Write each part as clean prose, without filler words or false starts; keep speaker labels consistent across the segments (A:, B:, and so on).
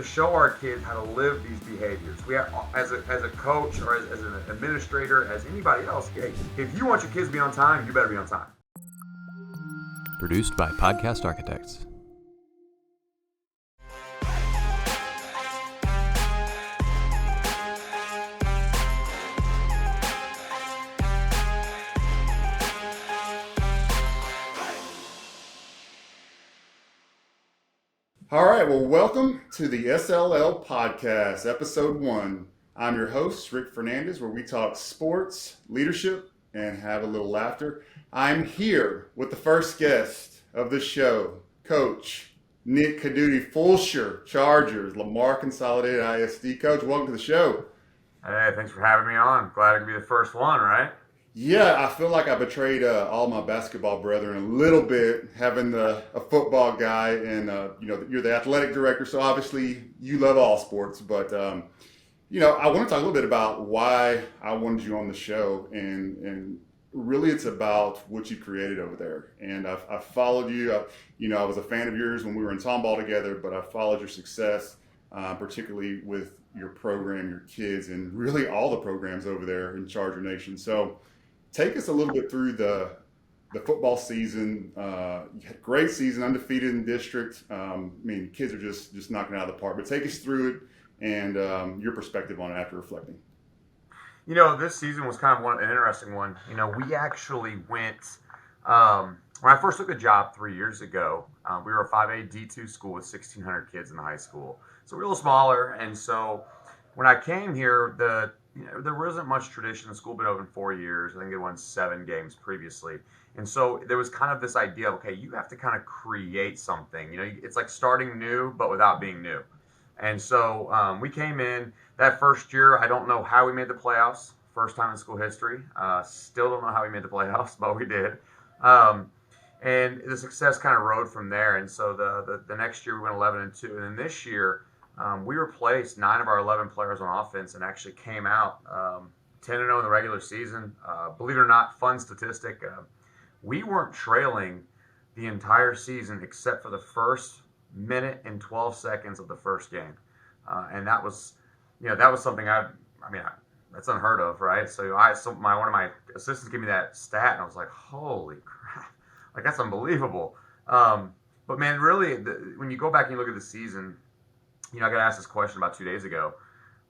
A: to show our kids how to live these behaviors. We have, as a coach or as an administrator, as anybody else, hey, if you want your kids to be on time, you better be on time.
B: Produced by Podcast Architects.
C: All right, well, welcome to the SLL Podcast, Episode 1. I'm your host, Rick Fernandez, where we talk sports, leadership, and have a little laughter. I'm here with the first guest of the show, Coach Nick Codutti, Fulshear Chargers, Lamar Consolidated ISD. Coach, welcome to the show.
A: Hey, thanks for having me on. Glad I could be the first one, right?
C: Yeah, I feel like I betrayed all my basketball brethren a little bit, having a football guy, and you're the athletic director, so obviously you love all sports. But I want to talk a little bit about why I wanted you on the show, and really it's about what you created over there. And I followed you. I was a fan of yours when we were in Tomball together, but I followed your success, particularly with your program, your kids, and really all the programs over there in Charger Nation. So take us a little bit through the football season. You had a great season, undefeated in district. Kids are just knocking it out of the park. But take us through it and your perspective on it after reflecting.
A: This season was kind of an interesting one. We actually went, when I first took the job 3 years ago, we were a 5A D2 school with 1,600 kids in the high school. So we were a little smaller. And so when I came here, there wasn't much tradition. The school had been open 4 years. I think it won 7 games previously. And so there was kind of this idea of, okay, you have to kind of create something. It's like starting new, but without being new. And so we came in that first year. I don't know how we made the playoffs. First time in school history. Still don't know how we made the playoffs, but we did. And the success kind of rode from there. And so the next year we went 11-2. And then this year, we replaced 9 of our 11 players on offense and actually came out 10-0 in the regular season. Believe it or not, fun statistic, we weren't trailing the entire season except for the first minute and 12 seconds of the first game. And that was something that's unheard of, right? So one of my assistants gave me that stat, and I was like, holy crap, like that's unbelievable. But man, really, when you go back and you look at the season, I got asked this question about 2 days ago.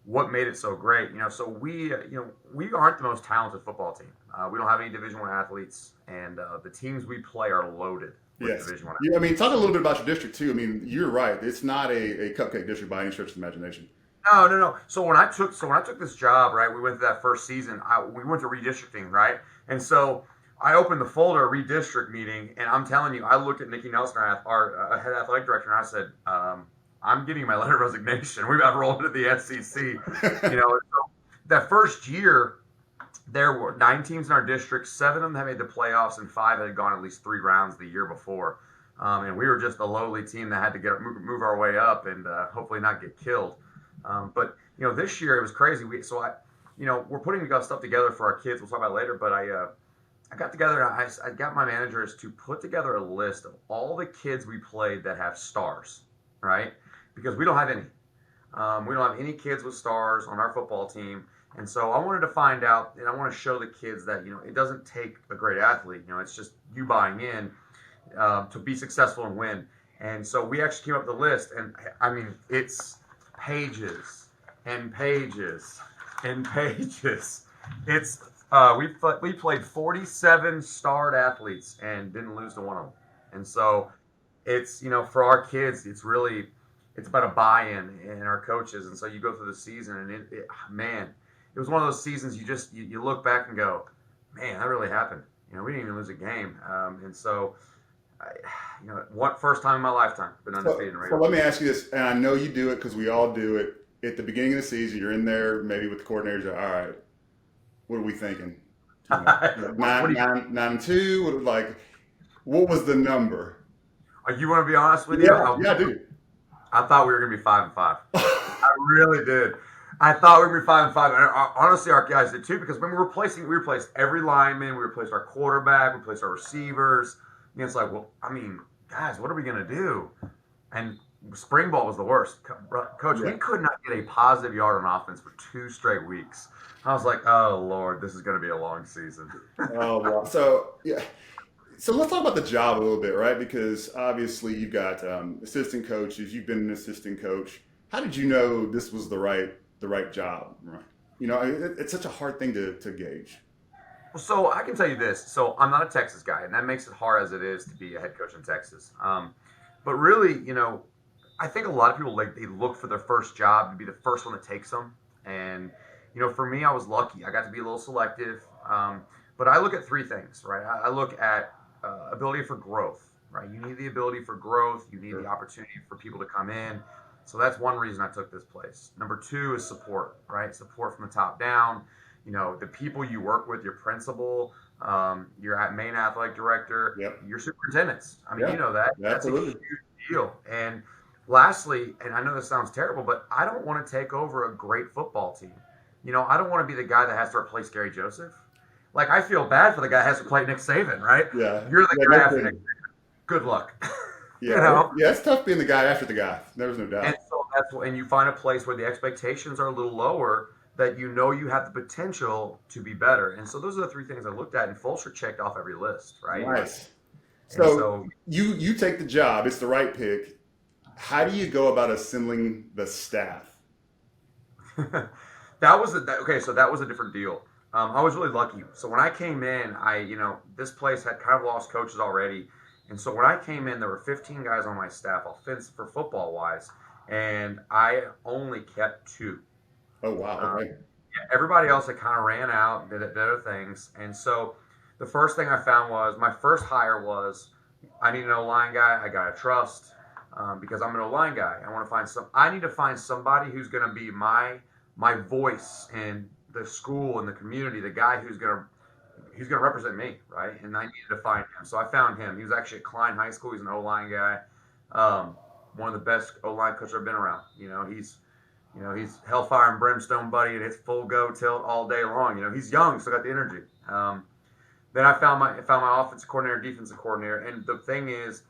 A: What made it so great? So we aren't the most talented football team. We don't have any Division I athletes, and the teams we play are loaded with Division I athletes.
C: Yeah, talk a little bit about your district too. You're right. It's not a cupcake district by any stretch of the imagination.
A: No. So when I took this job, right, we went through that first season. We went to redistricting, right, and so I opened the folder redistrict meeting, and I'm telling you, I looked at Nikki Nelson, our head athletic director, and I said, I'm giving my letter of resignation. We got rolled into the SEC. So that first year, there were 9 teams in our district. 7 of them had made the playoffs, and 5 had gone at least 3 rounds the year before. And we were just a lowly team that had to move our way up and hopefully not get killed. But this year it was crazy. We're putting stuff together for our kids. We'll talk about it later. But I got together and I got my managers to put together a list of all the kids we played that have stars, right? Because we don't have any. We don't have any kids with stars on our football team. And so I wanted to find out, and I want to show the kids that, it doesn't take a great athlete. It's just you buying in to be successful and win. And so we actually came up with the list. And, it's pages and pages and pages. It's we played 47 starred athletes and didn't lose to one of them. And so it's, for our kids, it's about a buy-in in our coaches. And so you go through the season, and it was one of those seasons you look back and go, man, that really happened. We didn't even lose a game. And so, first time in my lifetime, been undefeated.
C: So let me ask you this, and I know you do it because we all do it. At the beginning of the season, you're in there maybe with the coordinators. All right, what are we thinking? 9-2. What was the number?
A: You want to be honest with you?
C: Yeah, I do.
A: I thought we were going to be 5-5. I really did. I thought we were 5-5. And honestly, our guys did too, because when we replaced every lineman, we replaced our quarterback, we replaced our receivers. It's like, well, guys, what are we going to do? And spring ball was the worst. Coach, we
C: Yeah.
A: could not get a positive yard on offense for 2 straight weeks. I was like, oh Lord, this is going to be a long season.
C: Oh, wow. So, yeah. So let's talk about the job a little bit, right? Because obviously you've got assistant coaches. You've been an assistant coach. How did you know this was the right job? Right. It's such a hard thing to gauge.
A: So I can tell you this. So I'm not a Texas guy, and that makes it hard as it is to be a head coach in Texas. But really, I think a lot of people they look for their first job to be the first one that takes them. And for me, I was lucky. I got to be a little selective. But I look at three things, right? I look at ability for growth, right? You need the ability for growth. You need the opportunity for people to come in. So that's one reason I took this place. Number two is support, right? Support from the top down. The people you work with, your principal, your main athletic director,
C: Yep.
A: your superintendents. I mean,
C: Yeah.
A: you know that. That's a
C: Absolutely.
A: huge deal. And lastly, and I know this sounds terrible, but I don't want to take over a great football team. I don't want to be the guy that has to replace Gary Joseph. Like, I feel bad for the guy that has to play Nick Saban, right?
C: Yeah.
A: You're the
C: Yeah.
A: guy
C: No
A: after Nick
C: kidding.
A: Saban. Good luck. you
C: Yeah.
A: know?
C: Yeah. It's tough being the guy after the guy. There's no
A: And
C: doubt.
A: so and you find a place where the expectations are a little lower that you have the potential to be better. And so those are the three things I looked at, and Fulshear checked off every list, right?
C: Nice.
A: And
C: So
A: so
C: you take the job. It's the right pick. How do you go about assembling the staff?
A: okay. So that was a different deal. I was really lucky. So when I came in, this place had kind of lost coaches already, and so when I came in, there were 15 guys on my staff, offensive for football wise, and I only kept two.
C: Oh, wow.
A: Um,
C: Okay.
A: Everybody else had kind of ran out, did other things, and so the first thing I found was my first hire was I need an O line guy. I got to trust because I'm an O line guy. I need to find somebody who's going to be my voice in the school and the community. The guy who's gonna represent me, right? And I needed to find him, so I found him. He was actually at Klein High School. He's an O line guy, one of the best O line coaches I've been around. He's hellfire and brimstone, buddy, and it's full go tilt all day long. He's young, so got the energy. Then I found my offensive coordinator, defensive coordinator, and the thing is,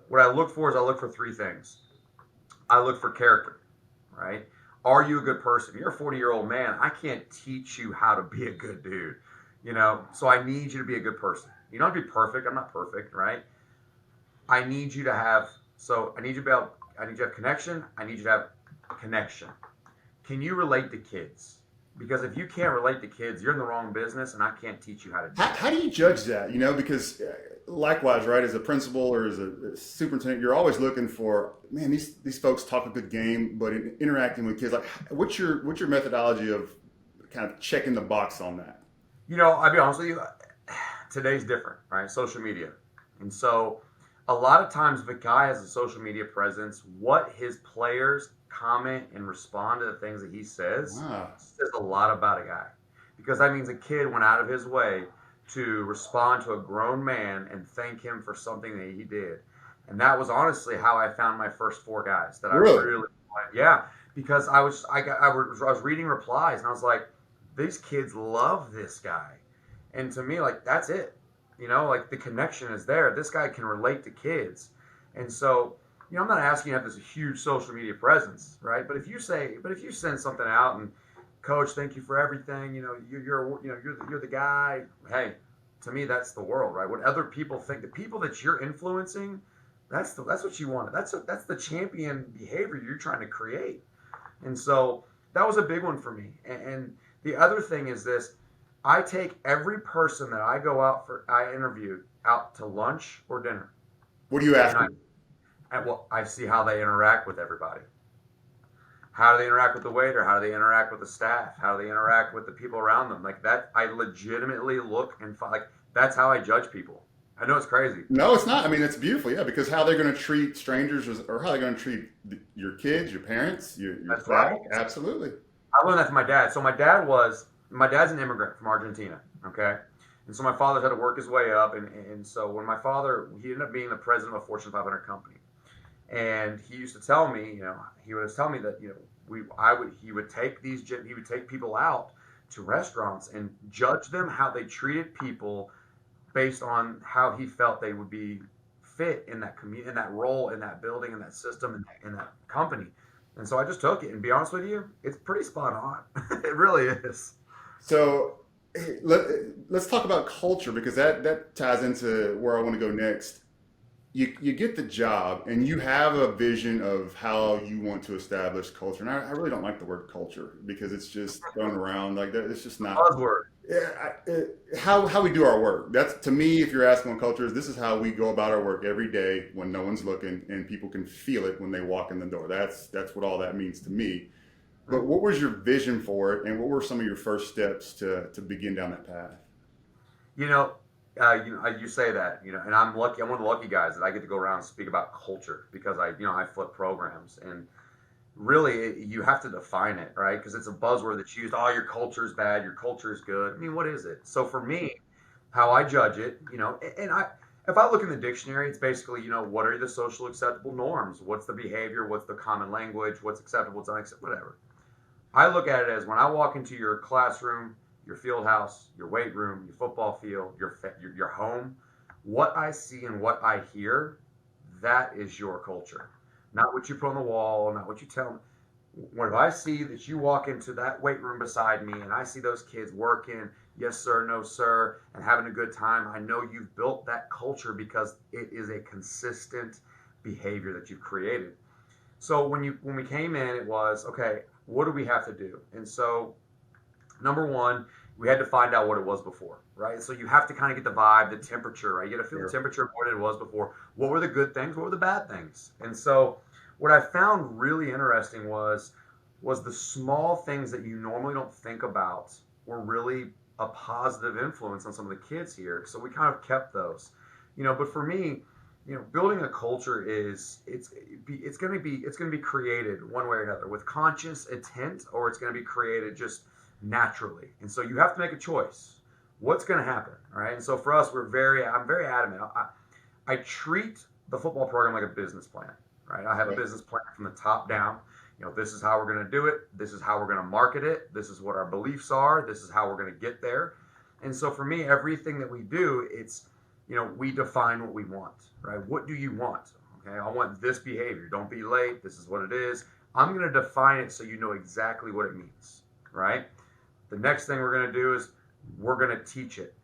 A: what I look for is I look for three things. I look for character, right? Are you a good person? You're a 40-year-old man. I can't teach you how to be a good dude, So I need you to be a good person. You don't have to be perfect. I'm not perfect, right? I need you to have. So I need you to have connection. I need you to have connection. Can you relate to kids? Because if you can't relate to kids, you're in the wrong business, and I can't teach you how to do
C: How
A: that.
C: do you judge that? Because likewise, right, as a principal or as a superintendent, you're always looking for, man, these folks talk a good game, but in interacting with kids, like, what's your methodology of kind of checking the box on that?
A: I'll be honest with you. Today's different, right? Social media. And so a lot of times if a guy has a social media presence, what his players comment and respond to the things that he says
C: Wow.
A: says a lot about a guy. Because that means a kid went out of his way to respond to a grown man and thank him for something that he did. And that was honestly how I found my first four guys that I
C: Really?
A: really wanted. Yeah, because I was reading replies and I was like, these kids love this guy. And to me, like, that's it. Like the connection is there. This guy can relate to kids. And so, I'm not asking you to have this huge social media presence, right? But if you send something out and, Coach, thank you for everything. You're the guy. Hey, to me, that's the world, right? What other people think, the people that you're influencing, that's what you want. That's the champion behavior you're trying to create. And so that was a big one for me. And the other thing is this: I take every person that I interviewed out to lunch or dinner,
C: What do you ask
A: and
C: them?
A: I see how they interact with everybody. How do they interact with the waiter? How do they interact with the staff? How do they interact with the people around them? Like that, I legitimately look and find, like, that's how I judge people. I know it's crazy.
C: No, it's not. I mean, it's beautiful, yeah, because how they're going to treat strangers or how they're going to treat your kids, your parents, your
A: That's
C: staff.
A: right.
C: Absolutely.
A: I learned that from my dad. So my dad's an immigrant from Argentina. Okay. And so my father had to work his way up. And so when he ended up being the president of a Fortune 500 company. And he used to tell me, he would tell me that, he would take people out to restaurants and judge them how they treated people based on how he felt they would be fit in that community, in that role, in that building, in that system, in that company. And so I just took it. And to be honest with you, it's pretty spot on. It really is.
C: So let's talk about culture because that ties into where I want to go next. You get the job and you have a vision of how you want to establish culture. And I really don't like the word culture because it's just thrown around like that. It's just not.
A: Buzzword.
C: Yeah, how we do our work. That's to me, if you're asking what culture is, this is how we go about our work every day when no one's looking and people can feel it when they walk in the door. That's what all that means to me. But what was your vision for it, and what were some of your first steps to begin down that path?
A: You say that, and I'm lucky. I'm one of the lucky guys that I get to go around and speak about culture because I flip programs, and really you have to define it, right? Because it's a buzzword that's used. Oh, your culture is bad. Your culture is good. I mean, what is it? So for me, how I judge it, if I look in the dictionary, it's basically, what are the social acceptable norms? What's the behavior? What's the common language? What's acceptable? What's unacceptable? Whatever. I look at it as when I walk into your classroom, your field house, your weight room, your football field, your home, what I see and what I hear, that is your culture. Not what you put on the wall, not what you tell me. When I see that you walk into that weight room beside me and I see those kids working, yes sir, no sir, and having a good time, I know you've built that culture because it is a consistent behavior that you've created. So when we came in, it was, okay, what do we have to do? And so number one, we had to find out what it was before, right? So you have to kind of get the vibe, the temperature, right? You got to feel the temperature of what it was before. What were the good things? What were the bad things? And so what I found really interesting was the small things that you normally don't think about were really a positive influence on some of the kids here. So we kind of kept those, but for me, building a culture it's going to be created one way or another with conscious intent, or it's going to be created just naturally. And so you have to make a choice. What's going to happen, right? And so for us, I'm very adamant. I treat the football program like a business plan, right? I have a business plan from the top down. This is how we're going to do it. This is how we're going to market it. This is what our beliefs are. This is how we're going to get there. And so for me, everything that we do, it's, we define what we want, right? What do you want? Okay, I want this behavior. Don't be late. This is what it is. I'm going to define it so you know exactly what it means, right? The next thing we're going to do is we're going to teach it.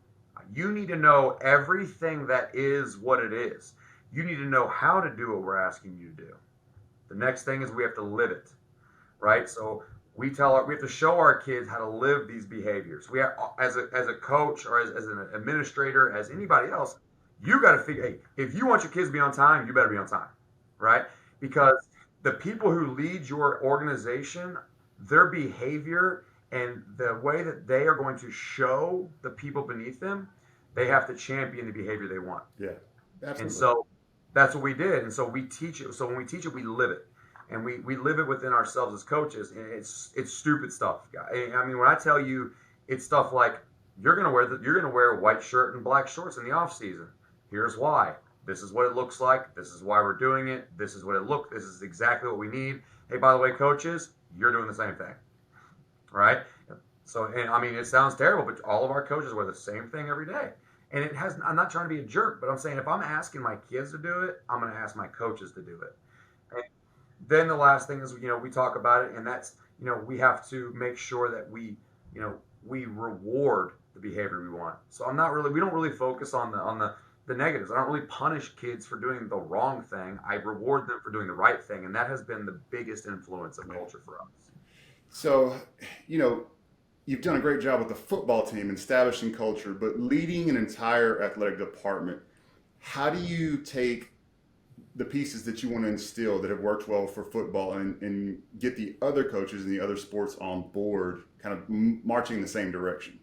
A: You need to know everything that is what it is. You need to know how to do what we're asking you to do. The next thing is we have to live it, right? So we have to show our kids how to live these behaviors. We have, as a coach or as an administrator, as anybody else, you got to figure, hey, if you want your kids to be on time, you better be on time, right? Because the people who lead your organization, their behavior and the way that they are going to show the people beneath them, they have to champion the behavior they want.
C: Yeah, absolutely.
A: And so that's what we did. And so we teach it. So when we teach it, we live it. And we live it within ourselves as coaches. And it's stupid stuff, guys. I mean, when I tell you, it's stuff like you're gonna wear a white shirt and black shorts in the off season. Here's why. This is what it looks like. This is why we're doing it. This is what it looks. This is exactly what we need. Hey, by the way, coaches, you're doing the same thing, right? So, and I mean, it sounds terrible, but all of our coaches wear the same thing every day. And I'm not trying to be a jerk, but I'm saying if I'm asking my kids to do it, I'm going to ask my coaches to do it. And then the last thing is, we talk about it, and that's, we have to make sure that we reward the behavior we want. So we don't really focus on the negatives. I don't really punish kids for doing the wrong thing. I reward them for doing the right thing. And that has been the biggest influence of culture for us.
C: So, you've done a great job with the football team establishing culture, but leading an entire athletic department, how do you take the pieces that you want to instill that have worked well for football and get the other coaches and the other sports on board, kind of marching in the same direction?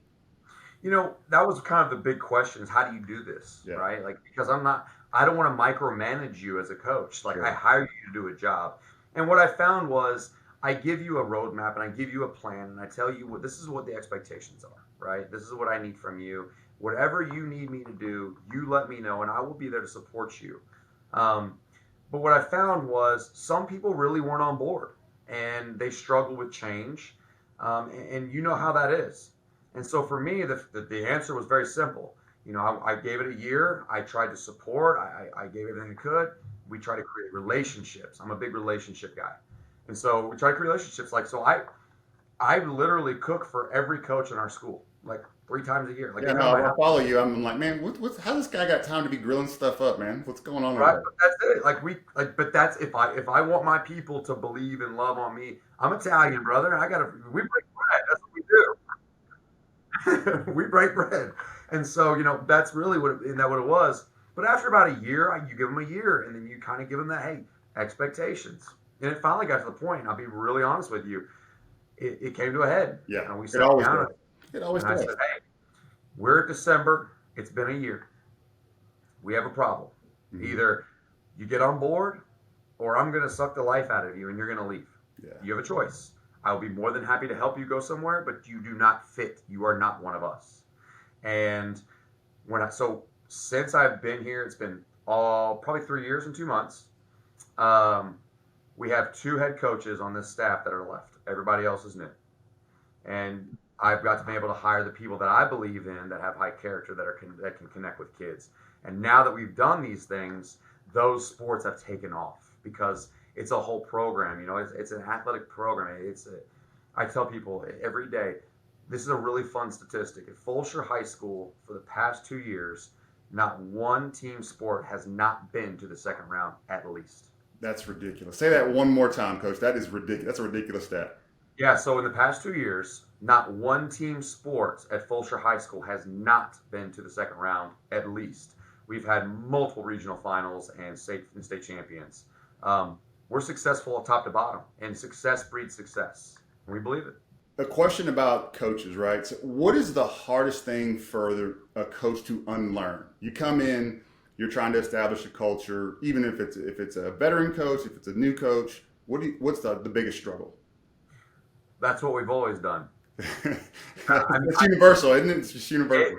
A: That was kind of the big question is how do you do this, right? Like, because I don't want to micromanage you as a coach. Like, I hire you to do a job. And what I found was I give you a roadmap and I give you a plan and I tell you this is what the expectations are, right? This is what I need from you. Whatever you need me to do, you let me know and I will be there to support you. But what I found was some people really weren't on board and they struggle with change. And you know how that is. And so for me, the answer was very simple. I gave it a year. I tried to support. I gave everything I could. We try to create relationships. I'm a big relationship guy. And so we try to create relationships. I literally cook for every coach in our school, like 3 times a year. Like
C: Yeah,
A: they
C: no,
A: come to my
C: I
A: house.
C: follow you. I'm like, man, how this guy got time to be grilling stuff up, man? What's going on over
A: Right,
C: there?
A: but that's it. But that's if I want my people to believe and love on me. I'm Italian, brother. We break bread. That's what we do. We break bread, and so that's really what it was. But after about a year, you give them a year, and then you kind of give them that expectations, and it finally got to the point. And I'll be really honest with you, it came to a head,
C: Yeah,
A: and we
C: it
A: sat
C: always
A: down,
C: does. It always
A: and I said,
C: does.
A: "Hey, we're at December. It's been a year. We have a problem.
C: Hmm.
A: Either you get on board, or I'm going to suck the life out of you and you're going to leave.
C: Yeah,
A: You have a choice. I'll be more than happy to help you go somewhere, but you do not fit. You are not one of us." And since I've been here, it's been all probably 3 years and 2 months. Um, we have 2 head coaches on this staff that are left. Everybody else is new. And I've got to be able to hire the people that I believe in, that have high character, that can connect with kids. And now that we've done these things, those sports have taken off because it's a whole program. It's an athletic program. I tell people every day, this is a really fun statistic. At Fulshear High School, for the past 2 years, not one team sport has not been to the second round at least.
C: that's ridiculous. Say that one more time, Coach. That is ridiculous. That's a ridiculous stat.
A: Yeah, so in the past 2 years, not one team sport at Fulshear High School has not been to the second round at least. We've had multiple regional finals and state champions. We're successful top to bottom, and success breeds success. We believe it.
C: A question about coaches, right? So what is the hardest thing for a coach to unlearn? You come in, you're trying to establish a culture, even if it's a veteran coach, if it's a new coach. What's the biggest struggle?
A: That's what we've always done. I mean,
C: It's universal, isn't it? It's just universal.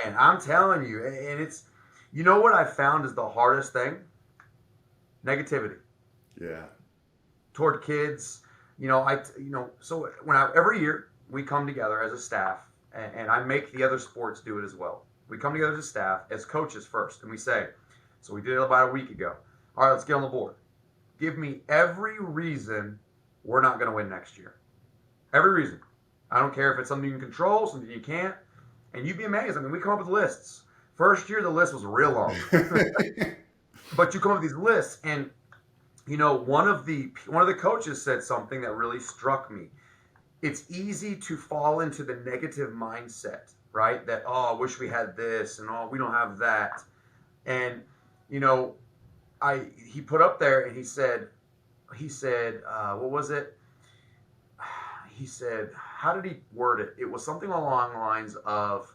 A: man, I'm telling you, and what I found is the hardest thing: negativity
C: Yeah.
A: toward kids. So every year we come together as a staff, and I make the other sports do it as well. We come together as a staff, as coaches first, and we say, so we did it about a week ago. All right, let's get on the board. Give me every reason we're not going to win next year. Every reason. I don't care if it's something you can control, something you can't. And you'd be amazed. I mean, we come up with lists. First year, the list was real long. But you come up with these lists, and one of the coaches said something that really struck me. It's easy to fall into the negative mindset, right? That, oh, I wish we had this, and oh, we don't have that. And he put up there, and he said, what was it? He said, how did he word it? It was something along the lines of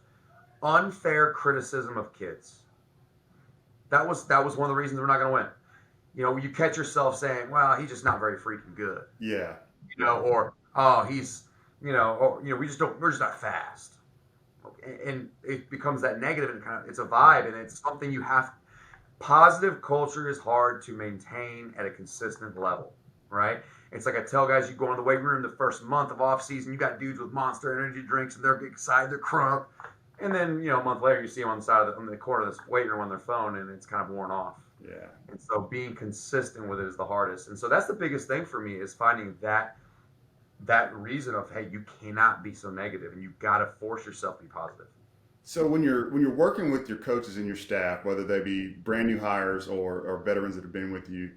A: unfair criticism of kids. That was one of the reasons we're not going to win. You catch yourself saying, well, he's just not very freaking good.
C: Yeah.
A: Or, oh, he's, we're just not fast. And it becomes that negative, and it's a vibe, and it's something positive culture is hard to maintain at a consistent level, right? It's like I tell guys, you go in the weight room the first month of off season, you got dudes with Monster energy drinks, and they're excited, they're crunk. And then, a month later, you see them on the corner of this weight room on their phone, and it's kind of worn off.
C: Yeah.
A: And so being consistent with it is the hardest. And so that's the biggest thing for me, is finding that reason of, hey, you cannot be so negative, and you've got to force yourself to be positive.
C: So when you're working with your coaches and your staff, whether they be brand new hires or veterans that have been with you,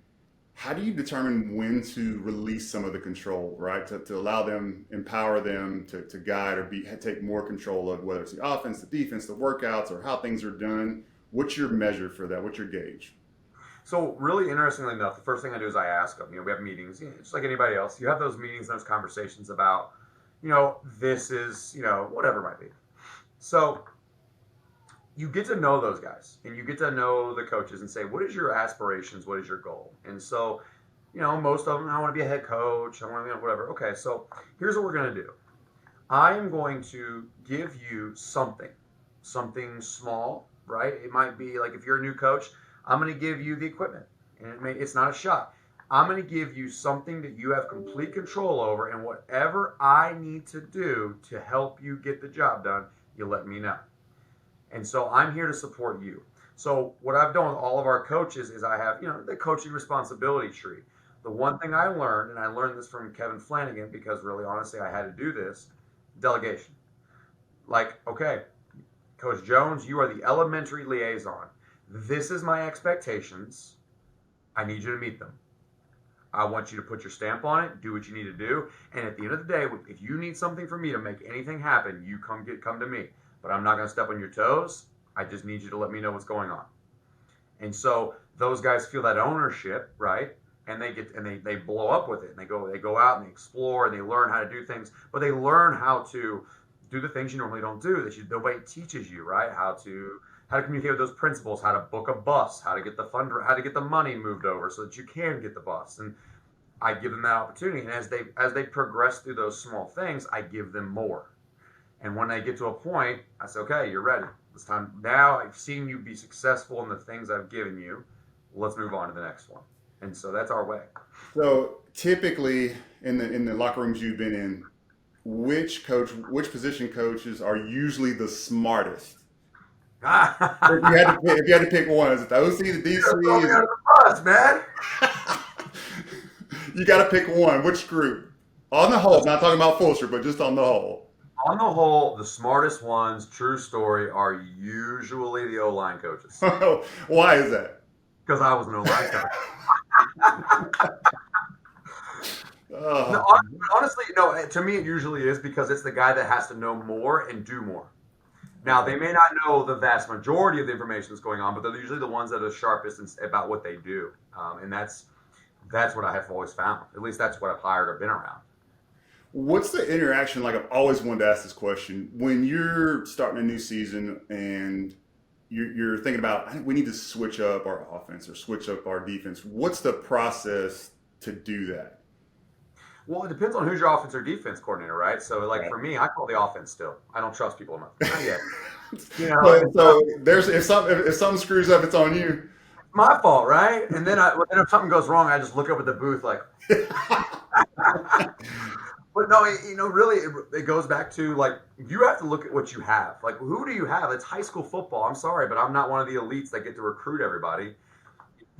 C: how do you determine when to release some of the control, right? To allow them, empower them to guide or take more control of whether it's the offense, the defense, the workouts, or how things are done? What's your measure for that? What's your gauge?
A: So really interestingly enough, the first thing I do is I ask them. We have meetings, just like anybody else. You have those meetings, those conversations about, this is, whatever it might be. So you get to know those guys, and you get to know the coaches and say, what is your aspirations? What is your goal? And so, most of them, I want to be a head coach. I want to, whatever. Okay, so here's what we're going to do. I am going to give you something small, right? It might be like, if you're a new coach, I'm going to give you the equipment, and it's not a shot. I'm going to give you something that you have complete control over, and whatever I need to do to help you get the job done, you let me know. And so I'm here to support you. So what I've done with all of our coaches is I have, the coaching responsibility tree. The one thing I learned, and I learned this from Kevin Flanagan because really honestly I had to do this, delegation. Like, okay, Coach Jones, you are the elementary liaison. This is my expectations. I need you to meet them. I want you to put your stamp on it, do what you need to do, and at the end of the day, if you need something from me to make anything happen, you come to me. But I'm not going to step on your toes. I just need you to let me know what's going on. And so those guys feel that ownership, right? And they blow up with it. And they go out and they explore and they learn how to do things, but they learn how to do the things you normally don't do that nobody teaches you, right? How to communicate with those principals, how to book a bus, how to get the money moved over so that you can get the bus. And I give them that opportunity. And as they progress through those small things, I give them more. And when they get to a point, I say, okay, you're ready. It's time. Now I've seen you be successful in the things I've given you. Let's move on to the next one. And so that's our way.
C: So typically in the locker rooms you've been in, which position coaches are usually the smartest? If you had to pick one, is it the OC, the DC?
A: Throw me under the bus, man.
C: You got to pick one. Which group? On the whole, not talking about Fulshear, but just on the whole.
A: On the whole, the smartest ones, true story, are usually the O-line coaches.
C: Why is that?
A: Because I was an O-line coach. No, honestly, no. To me, it usually is because it's the guy that has to know more and do more. Now, they may not know the vast majority of the information that's going on, but they're usually the ones that are sharpest about what they do, and that's what I have always found. At least that's what I've hired or been around.
C: What's the interaction like? I've always wanted to ask this question. When you're starting a new season and you're thinking about, we need to switch up our offense or switch up our defense, what's the process to do that?
A: Well, it depends on who's your offense or defense coordinator, right? So, For me, I call the offense still. I don't trust people enough. Not yet.
C: So if something screws up, it's on you.
A: It's my fault, right? And then if something goes wrong, I just look up at the booth like. But no, really, it goes back to you have to look at what you have. Like, who do you have? It's high school football. I'm sorry, but I'm not one of the elites that get to recruit everybody.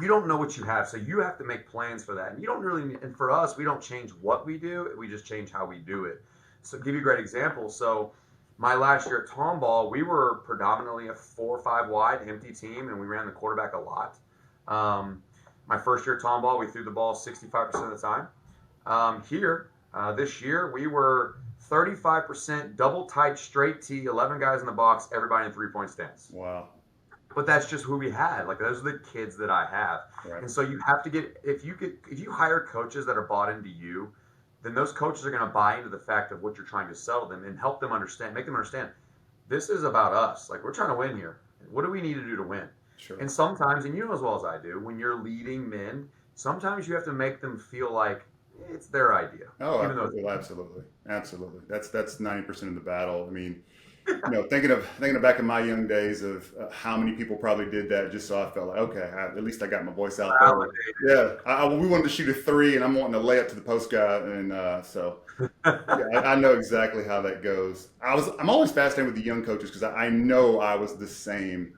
A: You don't know what you have, so you have to make plans for that. And you don't really, and for us, we don't change what we do, we just change how we do it. So, to give you a great example, so my last year at Tomball, we were predominantly a 4 or 5 wide empty team, and we ran the quarterback a lot. My first year at Tomball, we threw the ball 65% of the time. This year, we were 35% double tight, straight T, 11 guys in the box, everybody in 3-point stance.
C: Wow.
A: But that's just who we had. Those are the kids that I have. Right. And so you have to get, if you hire coaches that are bought into you, then those coaches are going to buy into the fact of what you're trying to sell them and help them understand, make them understand, this is about us. We're trying to win here. What do we need to do to win? Sure. And sometimes, and you know as well as I do, when you're leading men, sometimes you have to make them feel like it's their idea.
C: Oh, absolutely. That's 90% of the battle. I mean, thinking back in my young days of how many people probably did that just so I felt like, okay, at least I got my voice out there. Yeah, we wanted to shoot a 3, and I'm wanting to lay up to the post guy, and I know exactly how that goes. I'm always fascinated with the young coaches because I know I was the same.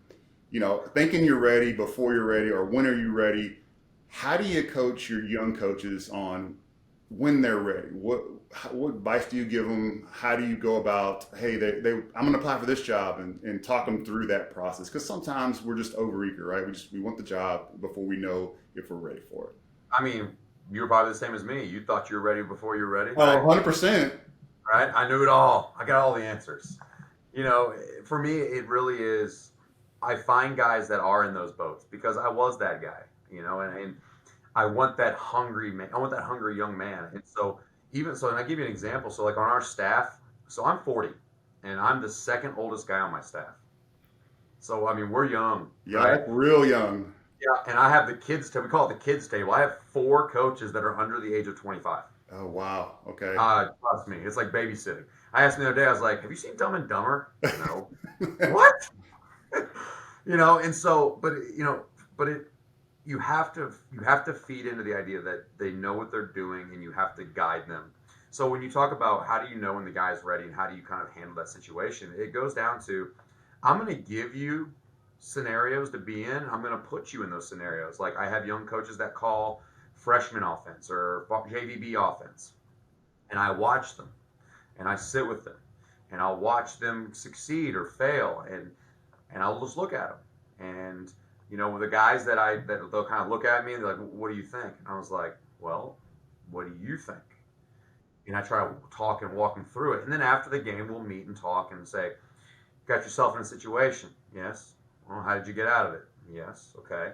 C: Thinking you're ready before you're ready, or when are you ready? How do you coach your young coaches on when they're ready? What advice do you give them? How do you go about, hey, I'm going to apply for this job and talk them through that process? Because sometimes we're just overeager, right? We want the job before we know if we're ready for it.
A: I mean, you were probably the same as me. You thought you were ready before you were ready.
C: Oh, 100%.
A: Right? I knew it all. I got all the answers. For me, it really is, I find guys that are in those boats because I was that guy, and I want that hungry man. I want that hungry young man. And so, and I give you an example. So, on our staff, so I'm 40, and I'm the second oldest guy on my staff. So, I mean, we're young.
C: Yeah, right? Real young.
A: Yeah, and I have the kids table. We call it the kids table. I have 4 coaches that are under the age of 25.
C: Oh, wow. Okay.
A: Trust me, it's like babysitting. I asked them the other day, I was like, have you seen Dumb and Dumber? No. What? And so, you have to feed into the idea that they know what they're doing and you have to guide them. So when you talk about how do you know when the guy's ready and how do you kind of handle that situation, it goes down to, I'm going to give you scenarios to be in. I'm going to put you in those scenarios. Like I have young coaches that call freshman offense or JVB offense, and I watch them and I sit with them and I'll watch them succeed or fail, and I'll just look at them. And the guys that they'll kind of look at me and they're like, "What do you think?" And I was like, "Well, what do you think?" And I try to talk and walk them through it. And then after the game, we'll meet and talk and say, "Got yourself in a situation? Yes. Well, how did you get out of it? Yes. Okay.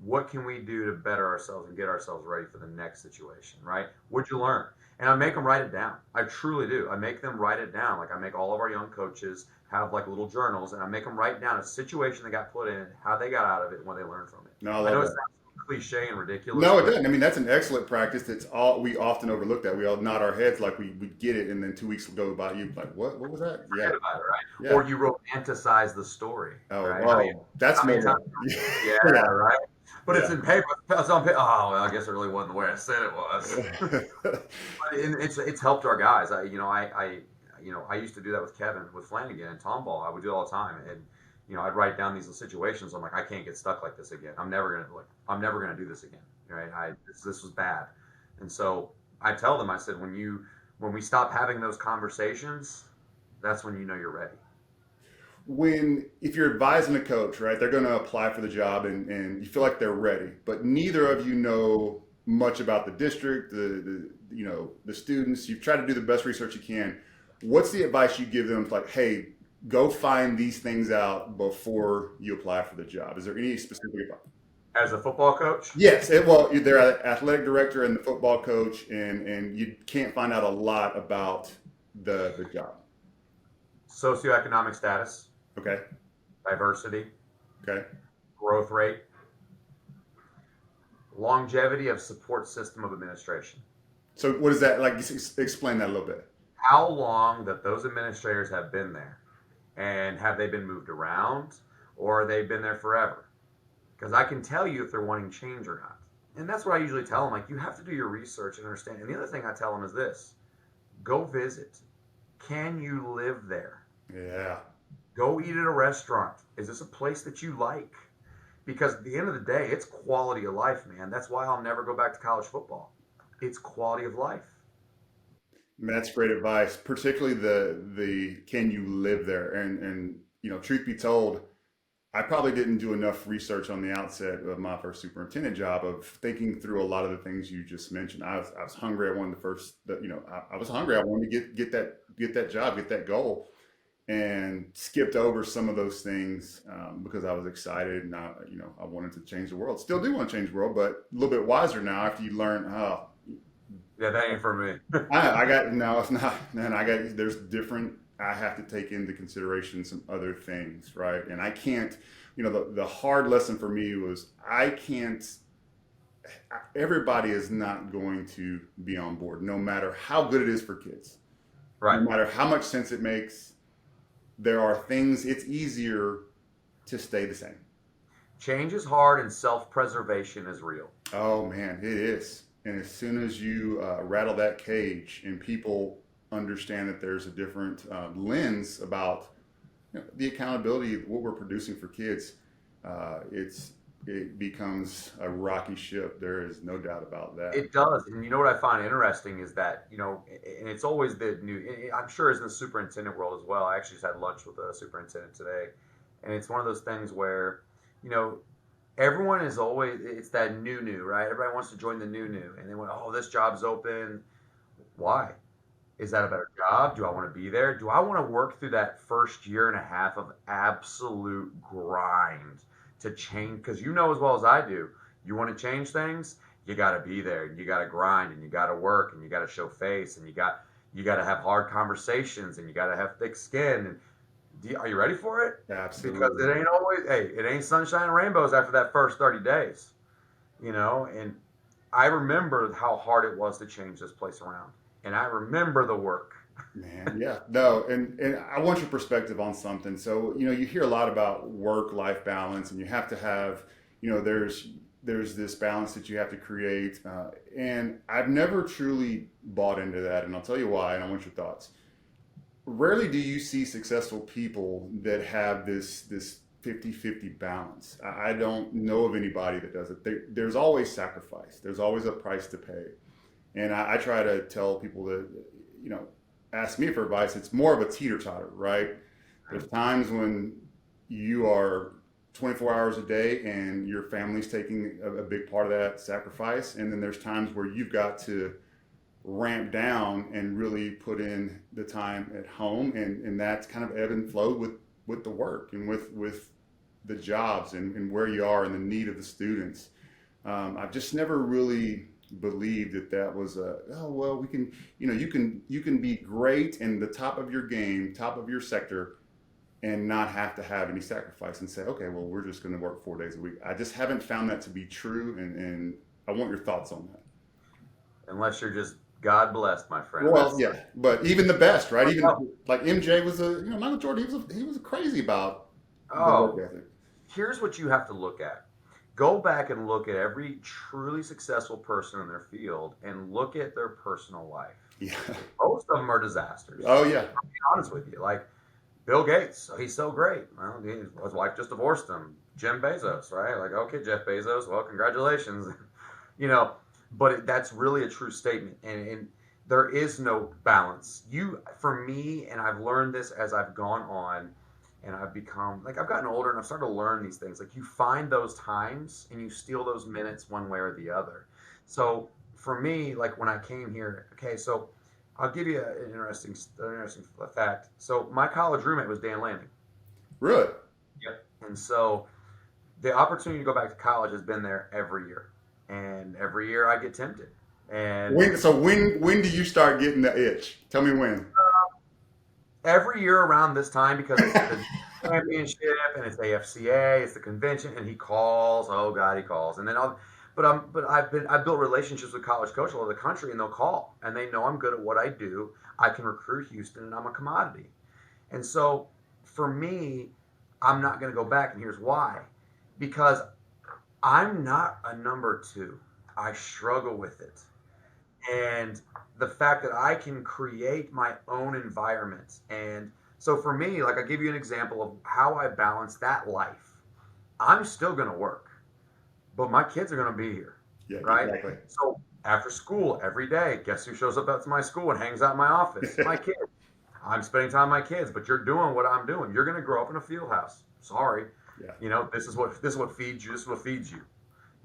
A: What can we do to better ourselves and get ourselves ready for the next situation, right? What'd you learn?" And I make them write it down. I truly do. I make them write it down. Like I make all of our young coaches have like little journals, and I make them write down a situation they got put in, how they got out of it, and what they learned from it.
C: No, I
A: I know
C: love
A: it
C: that.
A: sounds cliche and ridiculous,
C: No, it
A: but
C: doesn't. I mean, that's an excellent practice. It's all we often overlook that. We all nod our heads like we get it, and then 2 weeks go by, you like, what was that? Yeah,
A: forget about it, right?
C: yeah.
A: Or you romanticize the story,
C: Oh,
A: right?
C: wow. That's
A: How many
C: more.
A: times? Yeah,
C: Yeah,
A: right. But it's
C: yeah.
A: in paper. It's on paper. Oh, well, I guess it really wasn't the way I said it was. It's helped our guys. I used to do that with Kevin, with Flanagan and Tom Ball. I would do it all the time, and I'd write down these situations. I'm like, I can't get stuck like this again. I'm never gonna do this again. Right? This was bad, and so I tell them. I said, when we stop having those conversations, that's when you're ready.
C: If you're advising a coach, right, they're going to apply for the job and you feel like they're ready, but neither of you know much about the district, the students. You've tried to do the best research you can. What's the advice you give them? Like, hey, go find these things out before you apply for the job. Is there any specific advice?
A: As a football coach,
C: Yes, they're an athletic director and the football coach, and you can't find out a lot about the job.
A: socioeconomic status,
C: Okay,
A: diversity,
C: okay.
A: growth rate, longevity of support system of administration.
C: So what is that like? Explain that a little bit.
A: How long that those administrators have been there, and have they been moved around, or have they been there forever? Because I can tell you if they're wanting change or not. And that's what I usually tell them. Like, you have to do your research and understand. And the other thing I tell them is this: go visit. Can you live there?
C: Yeah.
A: Go eat at a restaurant. Is this a place that you like? Because at the end of the day, it's quality of life, man. That's why I'll never go back to college football. It's quality of life.
C: That's great advice, particularly the can you live there? And truth be told, I probably didn't do enough research on the outset of my first superintendent job of thinking through a lot of the things you just mentioned. I was hungry. I wanted the first, I was hungry. I wanted to get that job, get that goal, and skipped over some of those things because I was excited and I wanted to change the world. Still do want to change the world, but a little bit wiser now after you learn. Oh,
A: Yeah, that ain't for me.
C: I got no, it's not. Man, there's different. I have to take into consideration some other things, right? And I can't. The hard lesson for me was I can't. Everybody is not going to be on board, no matter how good it is for kids, no
A: Right.
C: matter how much sense it makes. There are things. It's easier to stay the same.
A: Change is hard and self-preservation is real.
C: Oh man, it is. And as soon as you rattle that cage and people understand that there's a different lens about the accountability of what we're producing for kids, it becomes a rocky ship. There is no doubt about that.
A: It does. And you know what I find interesting is that, and it's always the new, I'm sure it's in the superintendent world as well. I actually just had lunch with a superintendent today. And it's one of those things where, you know, everyone is always, it's that new, right? Everybody wants to join the new. And they went, oh, this job's open. Why? Is that a better job? Do I want to be there? Do I want to work through that first year and a half of absolute grind to change? Because you know as well as I do, you want to change things, you got to be there, and you got to grind, and you got to work, and you got to show face, and you got to have hard conversations, and you got to have thick skin. And are you ready for it? Because
C: Absolutely.
A: it ain't always, hey, it ain't sunshine and rainbows after that first 30 days, And I remember how hard it was to change this place around, and I remember the work.
C: Man, yeah, no, and I want your perspective on something. So, you hear a lot about work-life balance, and you have to have, there's this balance that you have to create, and I've never truly bought into that, and I'll tell you why, and I want your thoughts. rarely do you see successful people that have this 50-50 balance. I don't know of anybody that does it. There's always sacrifice. There's always a price to pay. And I try to tell people that, you know, ask me for advice. It's more of a teeter-totter, right? There's times when you are 24 hours a day and your family's taking a big part of that sacrifice. And then there's times where you've got to ramp down and really put in the time at home, and that's kind of ebb and flow with the work and with the jobs and where you are and the need of the students. I've just never really believed that was oh well, we can, you know, you can be great in the top of your game, top of your sector, and not have to have any sacrifice and say, okay, well, we're just going to work 4 days a week. I just haven't found that to be true, and I want your thoughts on that.
A: Unless you're just God blessed, my friend.
C: Well, yeah, but even the best, right? Even like MJ was Michael Jordan. He was crazy about the work ethic.
A: Here's what you have to look at. Go back and look at every truly successful person in their field and look at their personal life.
C: Yeah.
A: Most of them are disasters.
C: Oh yeah.
A: I'll be honest with you. Like Bill Gates, he's so great. Well, his wife just divorced him. Jim Bezos, right? Like, okay, Jeff Bezos. Well, congratulations. You know. But that's really a true statement, and there is no balance. For me, and I've learned this as I've gone on, and I've become, like, I've gotten older, and I've started to learn these things. Like, you find those times, and you steal those minutes one way or the other. So, for me, like, when I came here, okay, so I'll give you an interesting fact. So, my college roommate was Dan Lanning.
C: Really?
A: Yep. And so, the opportunity to go back to college has been there every year. And every year I get tempted. And
C: when do you start getting the itch? Tell me when.
A: Every year around this time, because it's the championship and it's AFCA, it's the convention, and he calls. Oh God, he calls. And then I've built relationships with college coaches all over the country, and they'll call, and they know I'm good at what I do. I can recruit Houston, and I'm a commodity. And so for me, I'm not going to go back, and here's why: because I'm not a number two. I struggle with it. And the fact that I can create my own environment. And so for me, like, I give you an example of how I balance that life. I'm still going to work, but my kids are going to be here.
C: Yeah,
A: right?
C: Exactly.
A: So after school, every day, guess who shows up at my school and hangs out in my office? My kids. I'm spending time with my kids, but you're doing what I'm doing. You're going to grow up in a field house. Sorry.
C: Yeah.
A: You know, this is what feeds you. This is what feeds you.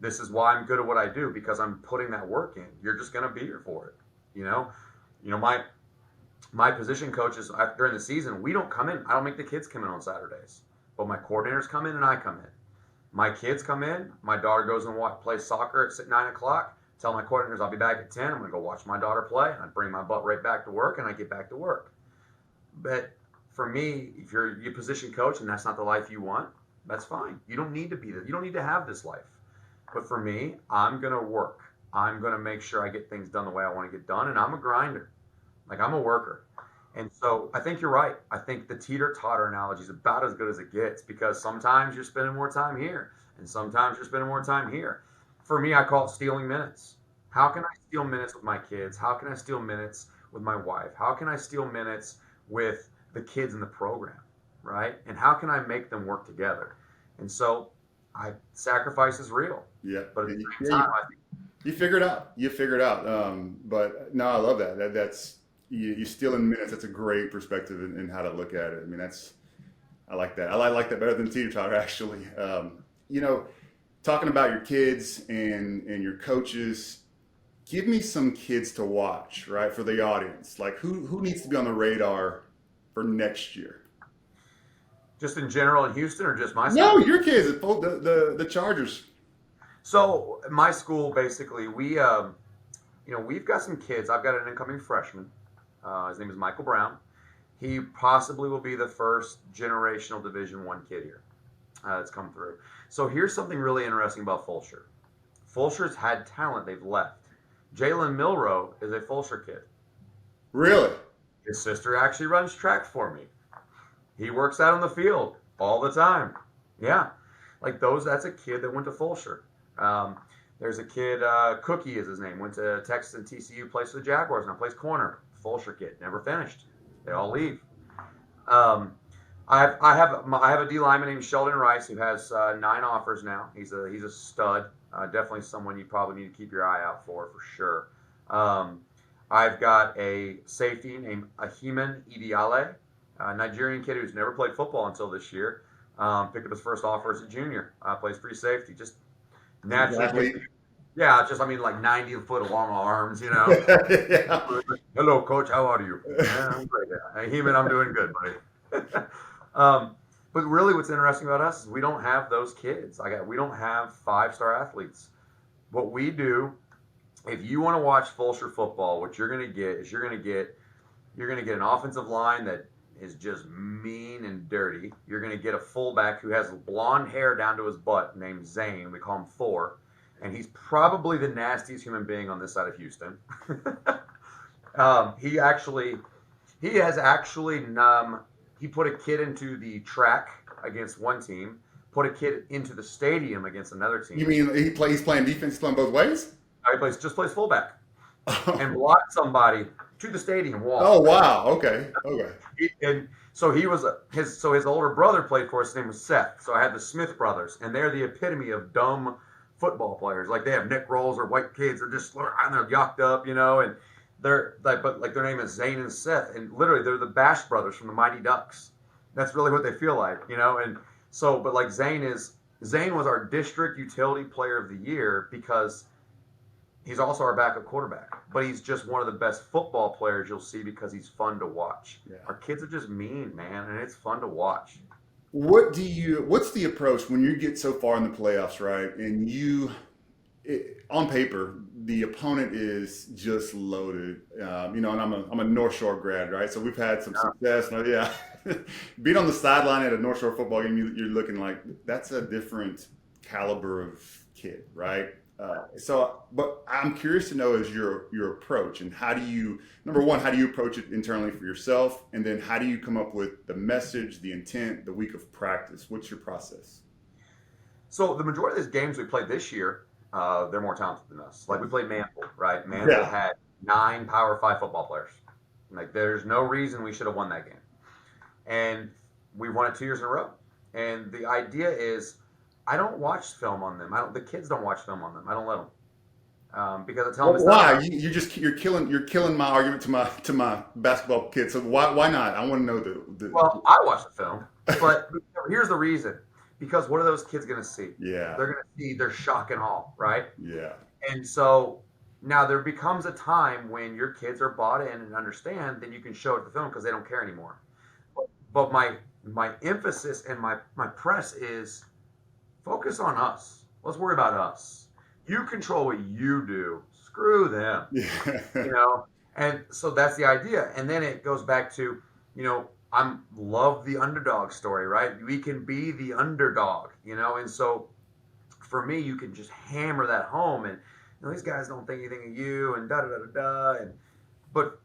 A: This is why I'm good at what I do, because I'm putting that work in. You're just going to be here for it. You know, my position coaches during the season, we don't come in. I don't make the kids come in on Saturdays, but my coordinators come in and I come in. My kids come in. My daughter goes and plays soccer at 9 o'clock. Tell my coordinators I'll be back at 10. I'm going to go watch my daughter play. And I bring my butt right back to work, and I get back to work. But for me, if you're a position coach and that's not the life you want, that's fine. You don't need to be there. You don't need to have this life. But for me, I'm going to work. I'm going to make sure I get things done the way I want to get done. And I'm a grinder. Like, I'm a worker. And so I think you're right. I think the teeter-totter analogy is about as good as it gets, because sometimes you're spending more time here and sometimes you're spending more time here. For me, I call it stealing minutes. How can I steal minutes with my kids? How can I steal minutes with my wife? How can I steal minutes with the kids in the program, right? And how can I make them work together? And so sacrifice is real.
C: Yeah.
A: But at the same time, I think
C: you figure it out. But no, I love that. That's you stealing minutes. That's a great perspective in how to look at it. I mean, I like that. I like that better than teeter-totter, actually. Talking about your kids and your coaches, give me some kids to watch, right, for the audience. Like, who needs to be on the radar for next year?
A: just in general in Houston, or just my school?
C: No, your kids, the Chargers.
A: So my school, basically, we've got some kids. I've got an incoming freshman. His name is Michael Brown. He possibly will be the first generational Division I kid here that's come through. So here's something really interesting about Fulshear. Fulshear's had talent. They've left. Jalen Milroe is a Fulshear kid.
C: Really?
A: His sister actually runs track for me. He works out on the field all the time. Yeah. That's a kid that went to Fulshear. There's a kid, Cookie is his name, went to Texas and TCU, plays for the Jaguars, now plays corner. Fulshear kid, never finished. They all leave. Um, I have a D lineman named Sheldon Rice who has 9 offers now. He's a stud. Definitely someone you probably need to keep your eye out for sure. I've got a safety named Ahiman Ideale, a Nigerian kid who's never played football until this year. Picked up his first offer as a junior. Plays free safety. Just naturally. Yeah, just like 90-foot long arms,
C: Yeah.
A: Hello, coach. How are you? Yeah, I'm great. Hey, Heman, I'm doing good, buddy. But really, what's interesting about us is we don't have those kids. We don't have 5-star athletes. What we do, if you want to watch Fulshear football, what you're going to get is you're going to get an offensive line that is just mean and dirty. You're going to get a fullback who has blonde hair down to his butt named Zane. We call him Thor. And he's probably the nastiest human being on this side of Houston. He put a kid into the track against one team, put a kid into the stadium against another team.
C: You mean he's playing defense, he's playing both ways?
A: He plays fullback and blocked somebody to the stadium wall.
C: Oh wow! Okay.
A: And so his older brother played for us. His name was Seth. So I had the Smith brothers, and they're the epitome of dumb football players. Like they have Nick rolls or white kids. They're just and they're yucked up, and they're but their name is Zane and Seth, and literally they're the Bash brothers from the Mighty Ducks. That's really what they feel like, and so but like Zane was our district utility player of the year because he's also our backup quarterback, but he's just one of the best football players you'll see because he's fun to watch. Yeah. Our kids are just mean, man, and it's fun to watch.
C: What's the approach when you get so far in the playoffs, right? And on paper, the opponent is just loaded, and I'm a North Shore grad, right? So we've had some success. Yeah, being on the sideline at a North Shore football game, you're looking like that's a different caliber of kid, right? But I'm curious to know is your approach, and number one, how do you approach it internally for yourself? And then how do you come up with the message, the intent, the week of practice? What's your process?
A: So the majority of these games we played this year, they're more talented than us. Like we played Manville, right? Manville had 9 Power 5 football players. Like there's no reason we should have won that game. And we won it 2 years in a row. And the idea is, I don't watch film on them. The kids don't watch film on them. I don't let them because I tell them.
C: Why? You're killing my argument to my basketball kids. So why not? I want to know the.
A: Well, I watch the film, but here's the reason. Because what are those kids going to see?
C: Yeah.
A: They're going to see their shock and awe, right?
C: Yeah.
A: And so now there becomes a time when your kids are bought in and understand, then you can show it the film because they don't care anymore. But my emphasis and my press is. Focus on us. Let's worry about us. You control what you do. Screw them. Yeah. And so that's the idea. And then it goes back to, I love the underdog story, right? We can be the underdog, and so for me, you can just hammer that home and these guys don't think anything of you and da da da da. But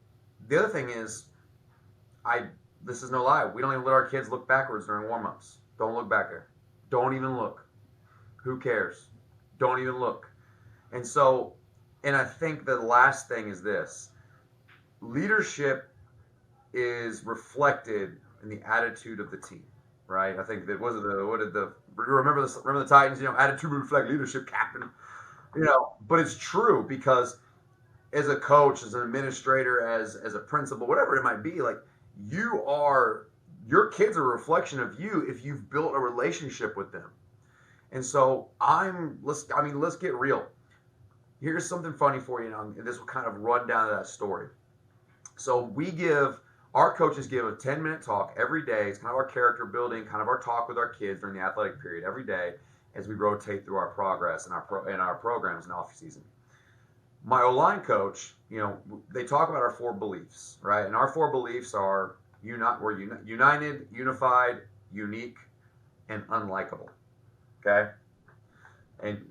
A: the other thing is, this is no lie. We don't even let our kids look backwards during warm-ups. Don't look back there. Don't even look. Who cares? Don't even look. And so, and I think the last thing is this. Leadership is reflected in the attitude of the team, right? I think that remember the Titans, attitude will reflect leadership, captain. But it's true because as a coach, as an administrator, as a principal, whatever it might be, like your kids are a reflection of you if you've built a relationship with them. And so let's get real. Here's something funny for you, and this will kind of run down to that story. So our coaches give a 10-minute talk every day. It's kind of our character building, kind of our talk with our kids during the athletic period every day as we rotate through our progress and our programs in off season. My O-line coach, they talk about our 4 beliefs, right? And our 4 beliefs are we're united, unified, unique, and unlikable. Okay, and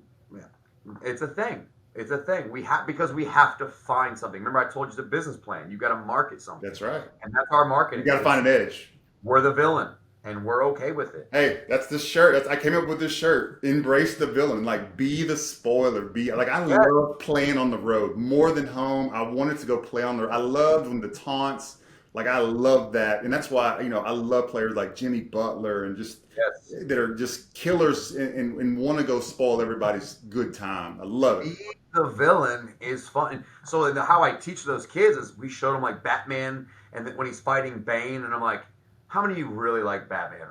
A: it's a thing. It's a thing. Because we have to find something. Remember, I told you it's a business plan. You got to market something.
C: That's right.
A: And that's our marketing.
C: You got to find an edge.
A: We're the villain, and we're okay with it.
C: Hey, that's the shirt. I came up with this shirt. Embrace the villain. Like, be the spoiler. I love playing on the road more than home. I wanted to go play on the road. I loved when the taunts, Like I love that, and that's why I love players like Jimmy Butler and just
A: Yes.
C: that are just killers and want to go spoil everybody's good time. I love it.
A: Being the villain is fun. So how I teach those kids is we showed them like Batman, and then when he's fighting Bane, and I'm like, how many of you really like Batman?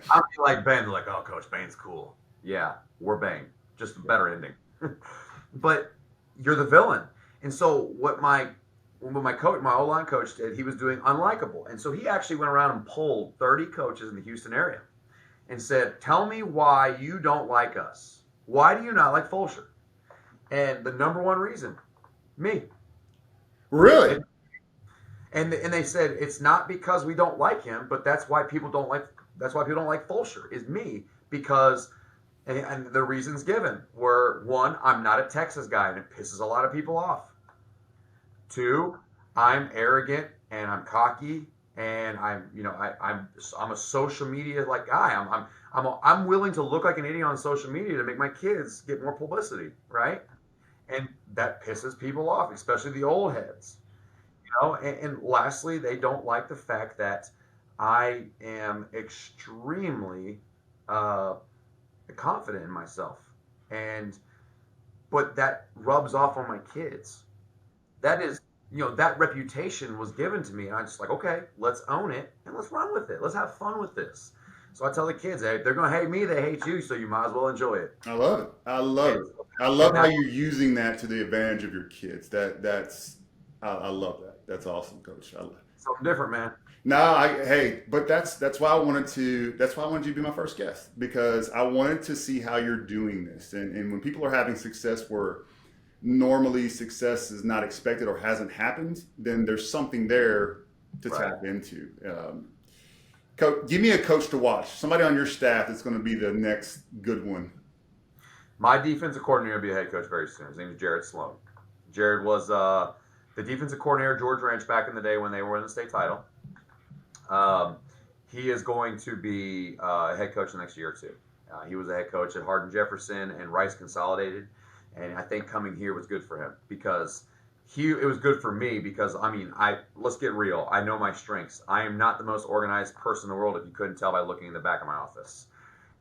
A: How many like Bane? They're like, oh, Coach, Bane's cool. Yeah, we're Bane. Just a better ending. But you're the villain. And so what my coach, my O-line coach did, he was doing unlikable. And so he actually went around and polled 30 coaches in the Houston area and said, tell me why you don't like us. Why do you not like Fulshear? And the number one reason, me.
C: Really?
A: And they said it's not because we don't like him, but that's why people don't like Fulshear is me because and the reasons given were one, I'm not a Texas guy and it pisses a lot of people off. Two, I'm arrogant and I'm cocky and I'm a social media like guy. I'm willing to look like an idiot on social media to make my kids get more publicity, right? And that pisses people off, especially the old heads. And lastly, they don't like the fact that I am extremely confident in myself, but that rubs off on my kids. That is, that reputation was given to me, and I'm just like, okay, let's own it and let's run with it. Let's have fun with this. So I tell the kids, hey, if they're gonna hate me, they hate you, so you might as well enjoy it.
C: I love it. I love it. I love how you're using that to the advantage of your kids. I love that. That's awesome, Coach. I love it.
A: Something different, man.
C: No, but that's why I wanted you to be my first guest because I wanted to see how you're doing this. And when people are having success where normally success is not expected or hasn't happened, then there's something there to tap into. Coach, give me a coach to watch. Somebody on your staff that's going to be the next good one.
A: My defensive coordinator will be a head coach very soon. His name is Jared Sloan. Jared was the defensive coordinator at George Ranch back in the day when they were in the state title. He is going to be a head coach the next year or two. He was a head coach at Hardin Jefferson and Rice Consolidated, and I think coming here was good for him because it was good for me because let's get real. I know my strengths. I am not the most organized person in the world if you couldn't tell by looking in the back of my office.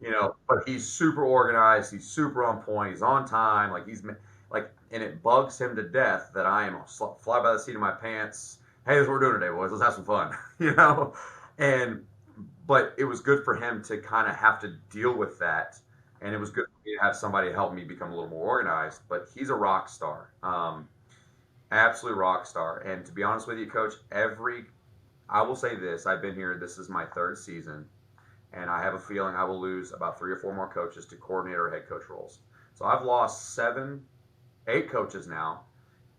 A: But he's super organized. He's super on point. He's on time. And it bugs him to death that I am fly by the seat of my pants. Hey, this is what we're doing today, boys. Let's have some fun, But it was good for him to kind of have to deal with that, and it was good for me to have somebody help me become a little more organized. But he's a rock star, absolute rock star. And to be honest with you, Coach, I will say this: I've been here. This is my third season, and I have a feeling I will lose about 3 or 4 more coaches to coordinator or head coach roles. So I've lost 8 coaches now,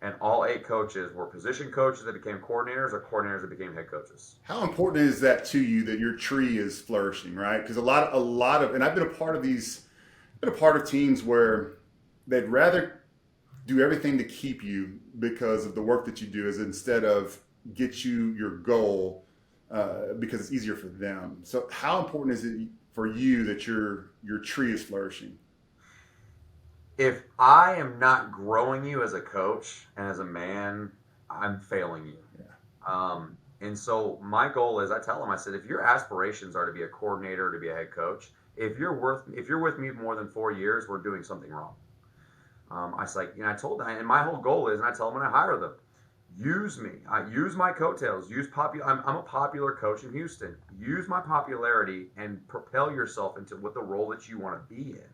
A: and all 8 coaches were position coaches that became coordinators or coordinators that became head coaches.
C: How important is that to you that your tree is flourishing, right? Because a lot of, and I've been a part of teams where they'd rather do everything to keep you because of the work that you do, is instead of get you your goal because it's easier for them. So how important is it for you that your tree is flourishing?
A: If I am not growing you as a coach and as a man, I'm failing you.
C: Yeah.
A: And so my goal is, I tell them, I said, if your aspirations are to be a coordinator, to be a head coach, if you're with me more than 4 years, we're doing something wrong. I told them, and my whole goal is, and I tell them when I hire them, use me. I use my coattails. I'm a popular coach in Houston. Use my popularity and propel yourself into what the role that you want to be in.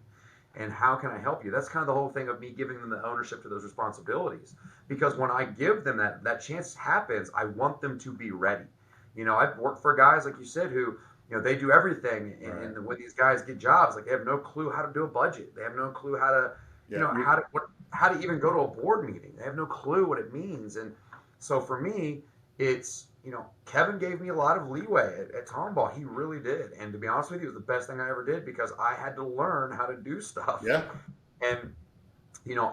A: And how can I help you? That's kind of the whole thing of me giving them the ownership to those responsibilities. Because when I give them that chance happens, I want them to be ready. I've worked for guys, like you said, who, they do everything. And when these guys get jobs, they have no clue how to do a budget. They have no clue how to, how to even go to a board meeting. They have no clue what it means. And so for me, it's, Kevin gave me a lot of leeway at Tomball. He really did. And to be honest with you, it was the best thing I ever did because I had to learn how to do stuff.
C: Yeah.
A: And,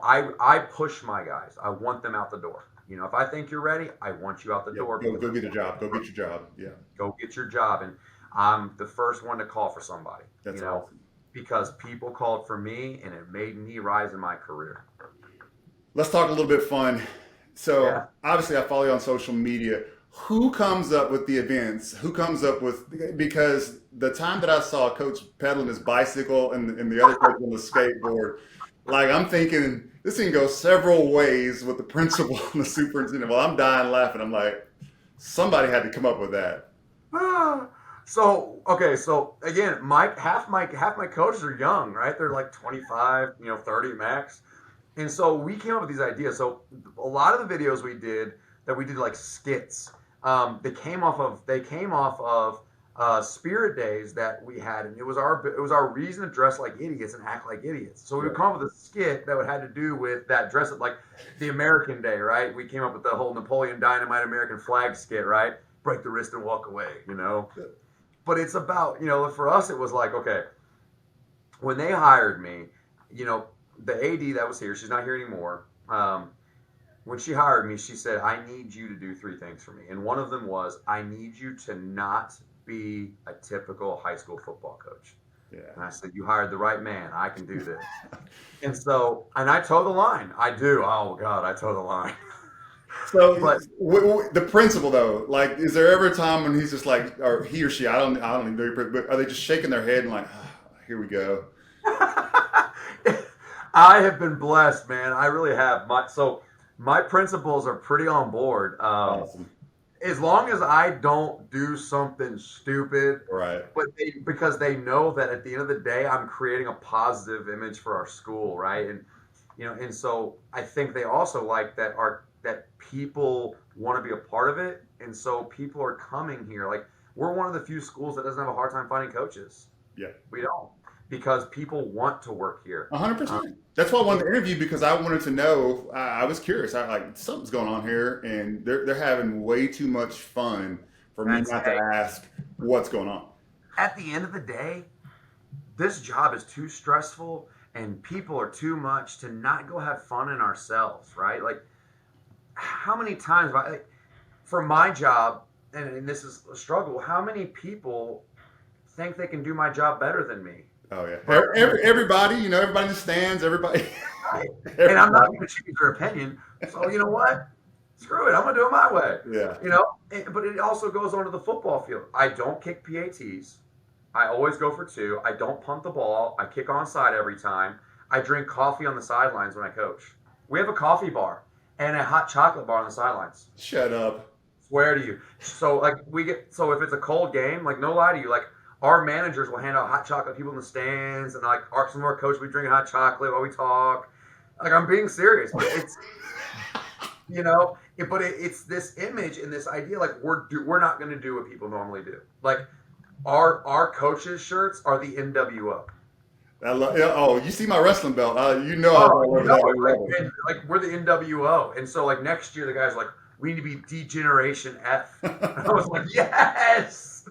A: I push my guys. I want them out the door. If I think you're ready, I want you out the door.
C: Go get a job. Go get your job. Yeah.
A: Go get your job. And I'm the first one to call for somebody.
C: That's awesome.
A: Because people called for me and it made me rise in my career.
C: Let's talk a little bit fun. So
A: Yeah.
C: obviously, I follow you on social media. Who comes up with the events? Who comes up with, because the time that I saw Coach pedaling his bicycle and the other coach on the skateboard, like I'm thinking this thing goes several ways with the principal and the superintendent. Well, I'm dying laughing. I'm like, somebody had to come up with that.
A: So okay, so again, half my coaches are young, right? They're like 25, 30 max. And so we came up with these ideas. So a lot of the videos we did like skits. They came off of spirit days that we had, and it was our reason to dress like idiots and act like idiots. So we would
C: Right.
A: come up with a skit that would had to do with that dress up, like the American Day, right? We came up with the whole Napoleon Dynamite American flag skit, right? Break the wrist and walk away. But it's about, for us it was like, okay, when they hired me, you know, the AD that was here, she's not here anymore. When she hired me, she said, I need you to do three things for me. And one of them was, I need you to not be a typical high school football coach. And
C: Yeah.
A: I said, you hired the right man. I can do this. And I toe the line. I do. Oh, God, I toe the line.
C: So
A: But
C: the principal though, like, is there ever a time when he's just like, or he or she, I don't even know, but are they just shaking their head and like, "Ah, here we go."
A: I have been blessed, man. I really have. My principals are pretty on board.
C: Awesome.
A: As long as I don't do something stupid,
C: Right.
A: because they know that at the end of the day, I'm creating a positive image for our school, right? And so I think they also like that people want to be a part of it, and so people are coming here. Like, we're one of the few schools that doesn't have a hard time finding coaches.
C: Yeah.
A: We don't, because people want to work here.
C: A hundred
A: Um,
C: percent. That's why I wanted to interview because I wanted to know. I was curious. I like something's going on here, and they're having way too much fun for me
A: that's
C: not to ask what's going on.
A: At the end of the day, this job is too stressful and people are too much to not go have fun in ourselves, right? Like, how many times, like, for my job, and this is a struggle, how many people think they can do my job better than me?
C: Oh yeah.
A: But,
C: Everybody, everybody in the stands. Everybody.
A: right. And I'm not
C: Everybody.
A: going to change their opinion. So, you know what? Screw it. I'm going to do it my way.
C: Yeah.
A: But it also goes onto the football field. I don't kick PATs. I always go for two. I don't punt the ball. I kick onside every time. I drink coffee on the sidelines when I coach. We have a coffee bar and a hot chocolate bar on the sidelines.
C: Shut up.
A: Swear to you. So so if it's a cold game, like, no lie to you, like, our managers will hand out hot chocolate to people in the stands, and like some of our coaches will be drinking hot chocolate while we talk. Like, I'm being serious, but it's this image and this idea, like, we're not going to do what people normally do. Like, our coaches' shirts are the NWO.
C: Yeah, oh, you see my wrestling belt? You know I was
A: Oh,
C: all over that level.
A: like, we're the NWO, and so, like, next year the guys are like, we need to be D-Generation F. And I was like, yes.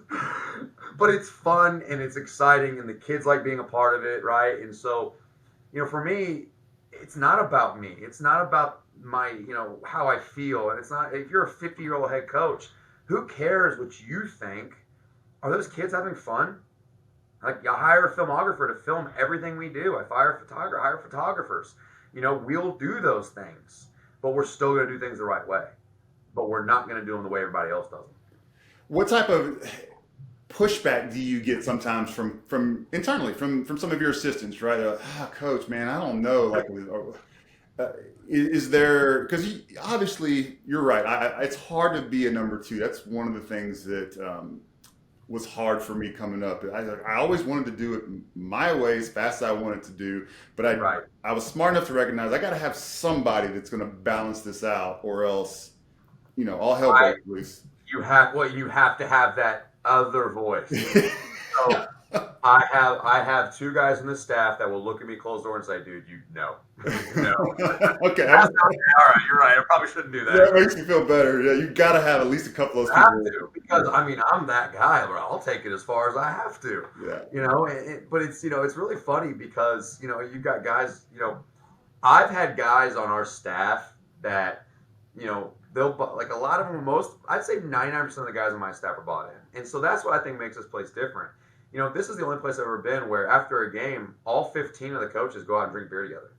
A: But it's fun and it's exciting, and the kids like being a part of it, right? And so, for me, it's not about me. It's not about my, how I feel. And it's not, if you're a 50-year-old head coach, who cares what you think? Are those kids having fun? Like, I hire a filmographer to film everything we do. I hire photographers. We'll do those things, but we're still going to do things the right way. But we're not going to do them the way everybody else does them.
C: What type of pushback do you get sometimes from internally from some of your assistants? Right? They're like, coach, man, I don't know. Like, is there? Because obviously you're right. It's hard to be a number two. That's one of the things that was hard for me coming up. I always wanted to do it my way as fast as I wanted to do, but I was smart enough to recognize I got to have somebody that's going to balance this out, or else, all hell breaks loose.
A: You have to have that other voice. So I have two guys in the staff that will look at me closed door and say, dude, no.
C: Okay.
A: All right, you're right. I probably shouldn't do that.
C: That makes me feel better. Yeah, you got to have at least a couple of those
A: I
C: people.
A: have to, because I'm that guy where I'll take it as far as I have to.
C: Yeah.
A: But it's really funny because you've got guys. I've had guys on our staff that they'll, like, a lot of them, I'd say 99% of the guys on my staff are bought in, and so that's what I think makes this place different. This is the only place I've ever been where after a game, all 15 of the coaches go out and drink beer together,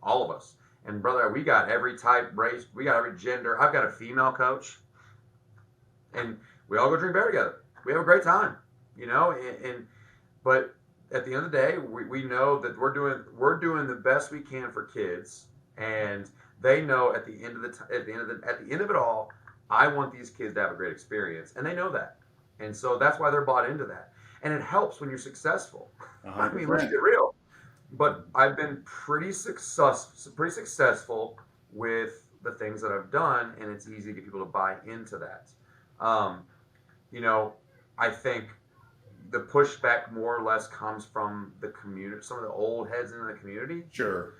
A: all of us, And brother, we got every type, race, we got every gender. I've got a female coach, and we all go drink beer together. We have a great time, but at the end of the day, we know that we're doing the best we can for kids, and they know at the end of it all, I want these kids to have a great experience, and they know that, and so that's why they're bought into that, and it helps when you're successful. I mean, let's get real. But I've been pretty successful with the things that I've done, and it's easy to get people to buy into that. Um, I think the pushback more or less comes from the community, some of the old heads in the community.
C: Sure.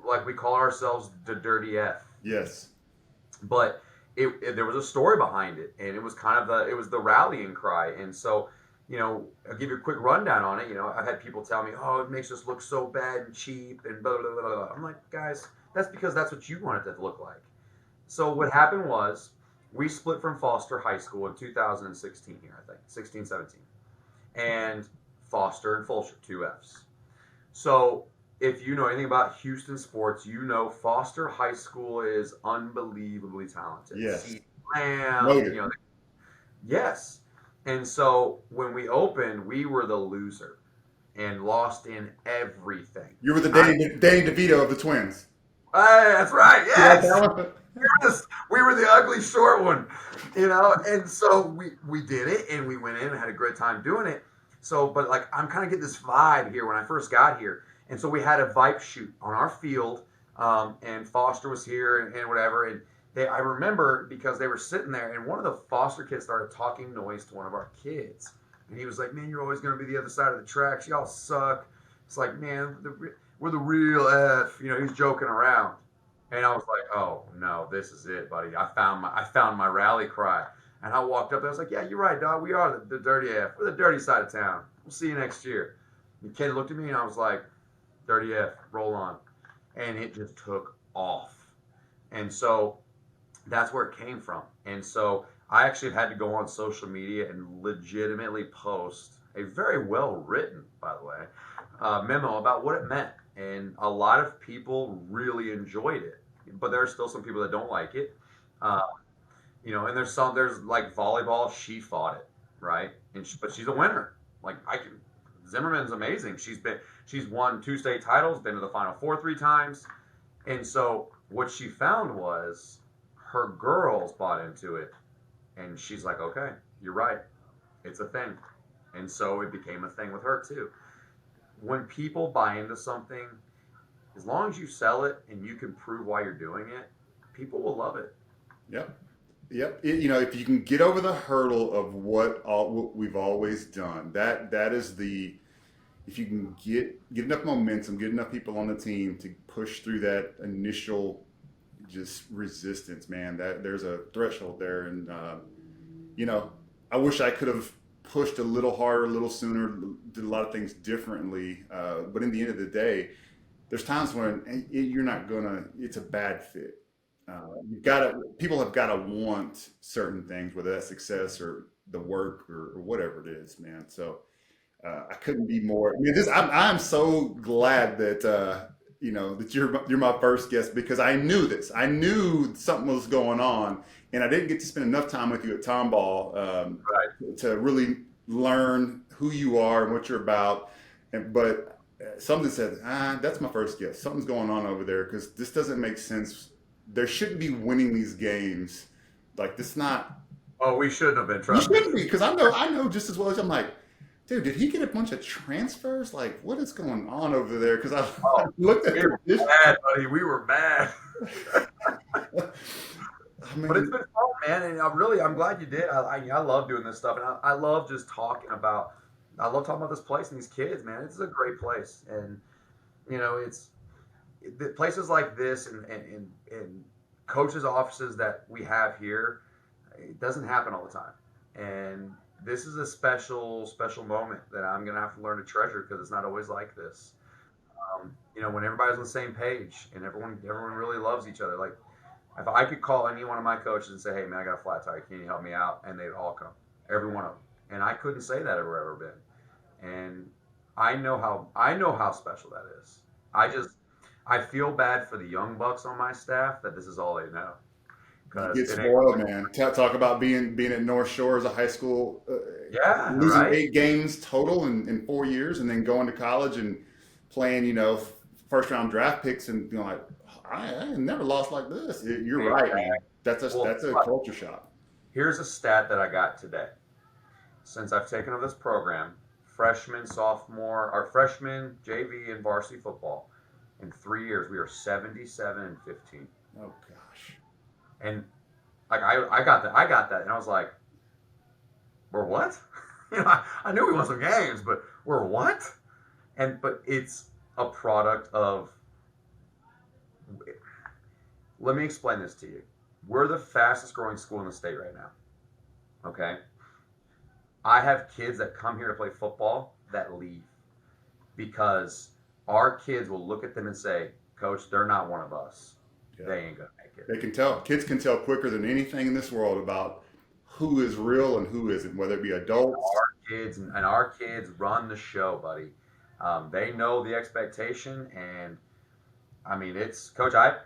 A: Like we call ourselves the Dirty F.
C: Yes.
A: But there was a story behind it, and it was the rallying cry. And so, I'll give you a quick rundown on it. I've had people tell me, oh, it makes us look so bad and cheap and blah, blah, blah, blah. I'm like, guys, that's because that's what you want it to look like. So what happened was we split from Fulshear High School in 2016 here, I think, 16, 17. And Foster and Fulshear, 2 Fs. So if you know anything about Houston sports, Foster High School is unbelievably talented.
C: Yes.
A: Yes. And so when we opened, we were the loser and lost in everything.
C: You were the Danny DeVito of the twins.
A: That's right. Yes. We were the ugly short one, and so we did it, and we went in and had a great time doing it. So, but like, I'm kind of getting this vibe here when I first got here. And so we had a vibe shoot on our field, and Foster was here and whatever. And I remember because they were sitting there, and one of the Foster kids started talking noise to one of our kids. And he was like, man, you're always going to be the other side of the tracks. Y'all suck. It's like, man, we're the real F. He's joking around. And I was like, oh, no, this is it, buddy. I found my rally cry. And I walked up there. I was like, yeah, you're right, dog. We are the Dirty F. We're the dirty side of town. We'll see you next year. And Ken looked at me, and I was like, Dirty F, roll on. And it just took off. And so that's where it came from. And so I actually had to go on social media and legitimately post a very well-written, by the way, memo about what it meant. And a lot of people really enjoyed it. But there are still some people that don't like it. And there's like volleyball, she fought it, right? But she's a winner. Like Zimmerman's amazing. She's won 2 state titles, been to the Final Four 3 times. And so what she found was her girls bought into it. And she's like, okay, you're right. It's a thing. And so it became a thing with her too. When people buy into something, as long as you sell it and you can prove why you're doing it, people will love it.
C: Yep. If you can get over the hurdle of what we've always done, that is if you can get enough momentum, get enough people on the team to push through that initial just resistance, man, that there's a threshold there. And, I wish I could have pushed a little harder, a little sooner, did a lot of things differently. But in the end of the day, there's times when it's a bad fit. People have got to want certain things, whether that's success or the work or whatever it is, man. So I couldn't be more. I mean, I'm so glad that that you're my first guest, because I knew this. I knew something was going on, and I didn't get to spend enough time with you at Tomball to really learn who you are and what you're about. But something said, that's my first guest. Something's going on over there, because this doesn't make sense. There shouldn't be winning these games. Like, this not.
A: Oh, we shouldn't have been.
C: You shouldn't be, because I know just as well as I'm like, dude, did he get a bunch of transfers? Like, what is going on over there? Because I looked at
A: we were mad, buddy. We were mad. But it's been fun, man, and I'm glad you did. I love doing this stuff, and I love just talking about this place and these kids, man. It's a great place, and it's places like this and coaches' offices that we have here. It doesn't happen all the time, and this is a special moment that I'm gonna have to learn to treasure, because it's not always like this. When everybody's on the same page and everyone really loves each other. Like, if I could call any one of my coaches and say, "Hey, man, I got a flat tire. Can you help me out?" and they'd all come, every one of them. And I couldn't say that ever been. And I know how special that is. I feel bad for the young bucks on my staff that this is all they know.
C: You
A: Because
C: get spoiled, man. Talk about being at North Shore as a high school,
A: yeah,
C: losing
A: right.
C: 8 games total in 4 years, and then going to college and playing, first round draft picks, and like I never lost like this. You're right,
A: Exactly.
C: man.
A: Well,
C: That's a culture shock.
A: here's a stat that I got today. Since I've taken over this program, freshman, sophomore, our freshman, JV, and varsity football, in 3 years, we are 77 and 15.
C: Oh gosh.
A: And like I got that, and I was like, we're what? I knew we won some games, but we're what? But it's a product of. Let me explain this to you. We're the fastest growing school in the state right now. Okay. I have kids that come here to play football that leave because our kids will look at them and say, Coach, they're not one of us.
C: Yeah.
A: They ain't gonna make it.
C: They can tell. Kids can tell quicker than anything in this world about who is real and who isn't, whether it be adults.
A: Our kids run the show, buddy. They know the expectation, and I mean, it's Coach. I've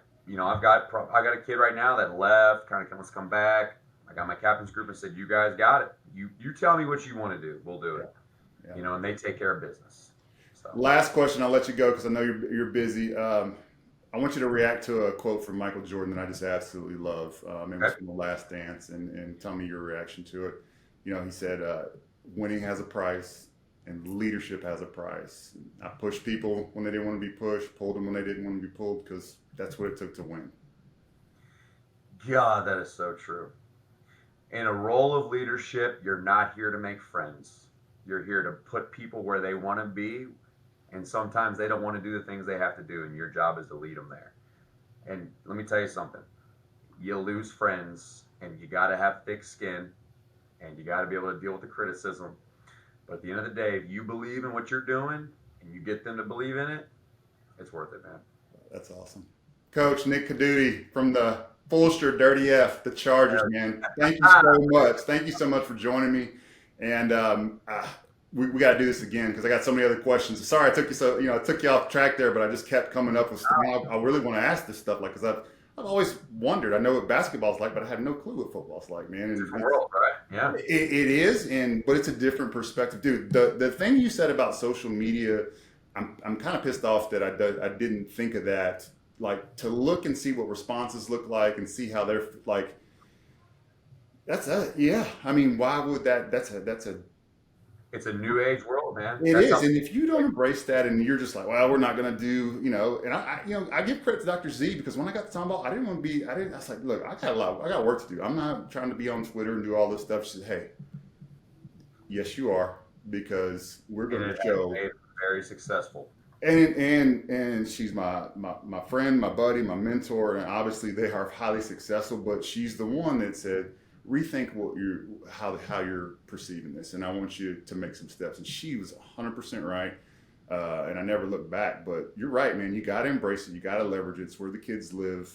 A: got a kid right now that left, kind of wants to come back. I got my captain's group and said, "You guys got it. You tell me what you want to do. We'll do it."
C: Yeah.
A: And they take care of business. So.
C: Last question. I'll let you go because I know you're busy. I want you to react to a quote from Michael Jordan that I just absolutely love. It was from The Last Dance, and tell me your reaction to it. He said, winning has a price and leadership has a price. I pushed people when they didn't want to be pushed, pulled them when they didn't want to be pulled, because that's what it took to win.
A: God, that is so true. In a role of leadership, you're not here to make friends. You're here to put people where they want to be. And sometimes they don't want to do the things they have to do, and your job is to lead them there. And let me tell you something. You lose friends, and you got to have thick skin, and you got to be able to deal with the criticism. But at the end of the day, if you believe in what you're doing, and you get them to believe in it, it's worth it, man.
C: That's awesome. Coach Nick Codutti from the Fulshear Dirty F, the Chargers, man. Thank you so much. Thank you so much for joining me. And we got to do this again because I got so many other questions. Sorry I took you I took you off track there, but I just kept coming up with stuff. I really want to ask this stuff, like, because I've always wondered. I know what basketball's like, but I have no clue what football's like, man.
A: It's a world, right? Yeah.
C: It is, but it's a different perspective, dude. The thing you said about social media, I'm kind of pissed off that I didn't think of that. Like, to look and see what responses look like and see how they're like. Yeah. I mean, why would that? That's a.
A: It's a new age world, man.
C: It is, and if you don't embrace that, and you're just like, well, we're not going to do, and I give credit to Dr. Z, because when I got the time ball, I was like, look, I got work to do. I'm not trying to be on Twitter and do all this stuff. She said, hey, yes, you are, because we're going to show.
A: Very successful.
C: And she's my friend, my buddy, my mentor, and obviously they are highly successful. But she's the one that said, rethink how you're perceiving this, and I want you to make some steps. And she was 100% right, and I never looked back. But you're right, man. You got to embrace it. You got to leverage it. It's where the kids live,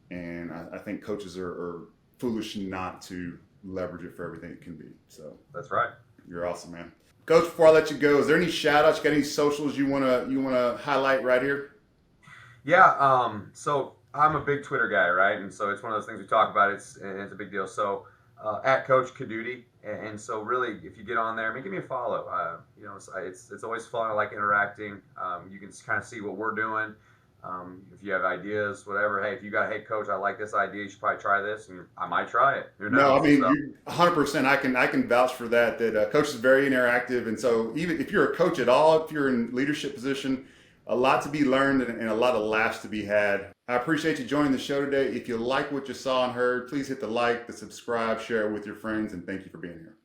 C: and I think coaches are foolish not to leverage it for everything it can be. So
A: that's right.
C: You're awesome, man. Coach, before I let you go, is there any shout outs? You got any socials you wanna highlight right here?
A: Yeah. So I'm a big Twitter guy, right? And so it's one of those things we talk about. It's a big deal. So at Coach Codutti, and so really, if you get on there, give me a follow. It's always fun. I like interacting. You can kind of see what we're doing. If you have ideas, whatever. Hey, Coach, I like this idea. You should probably try this, and I might try it.
C: No, I mean, 100%. I can vouch for that. Coach is very interactive, and so even if you're a coach at all, if you're in leadership position, a lot to be learned and a lot of laughs to be had. I appreciate you joining the show today. If you like what you saw and heard, please hit the like, the subscribe, share it with your friends, and thank you for being here.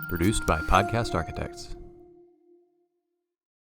B: Produced by Podcast Architects.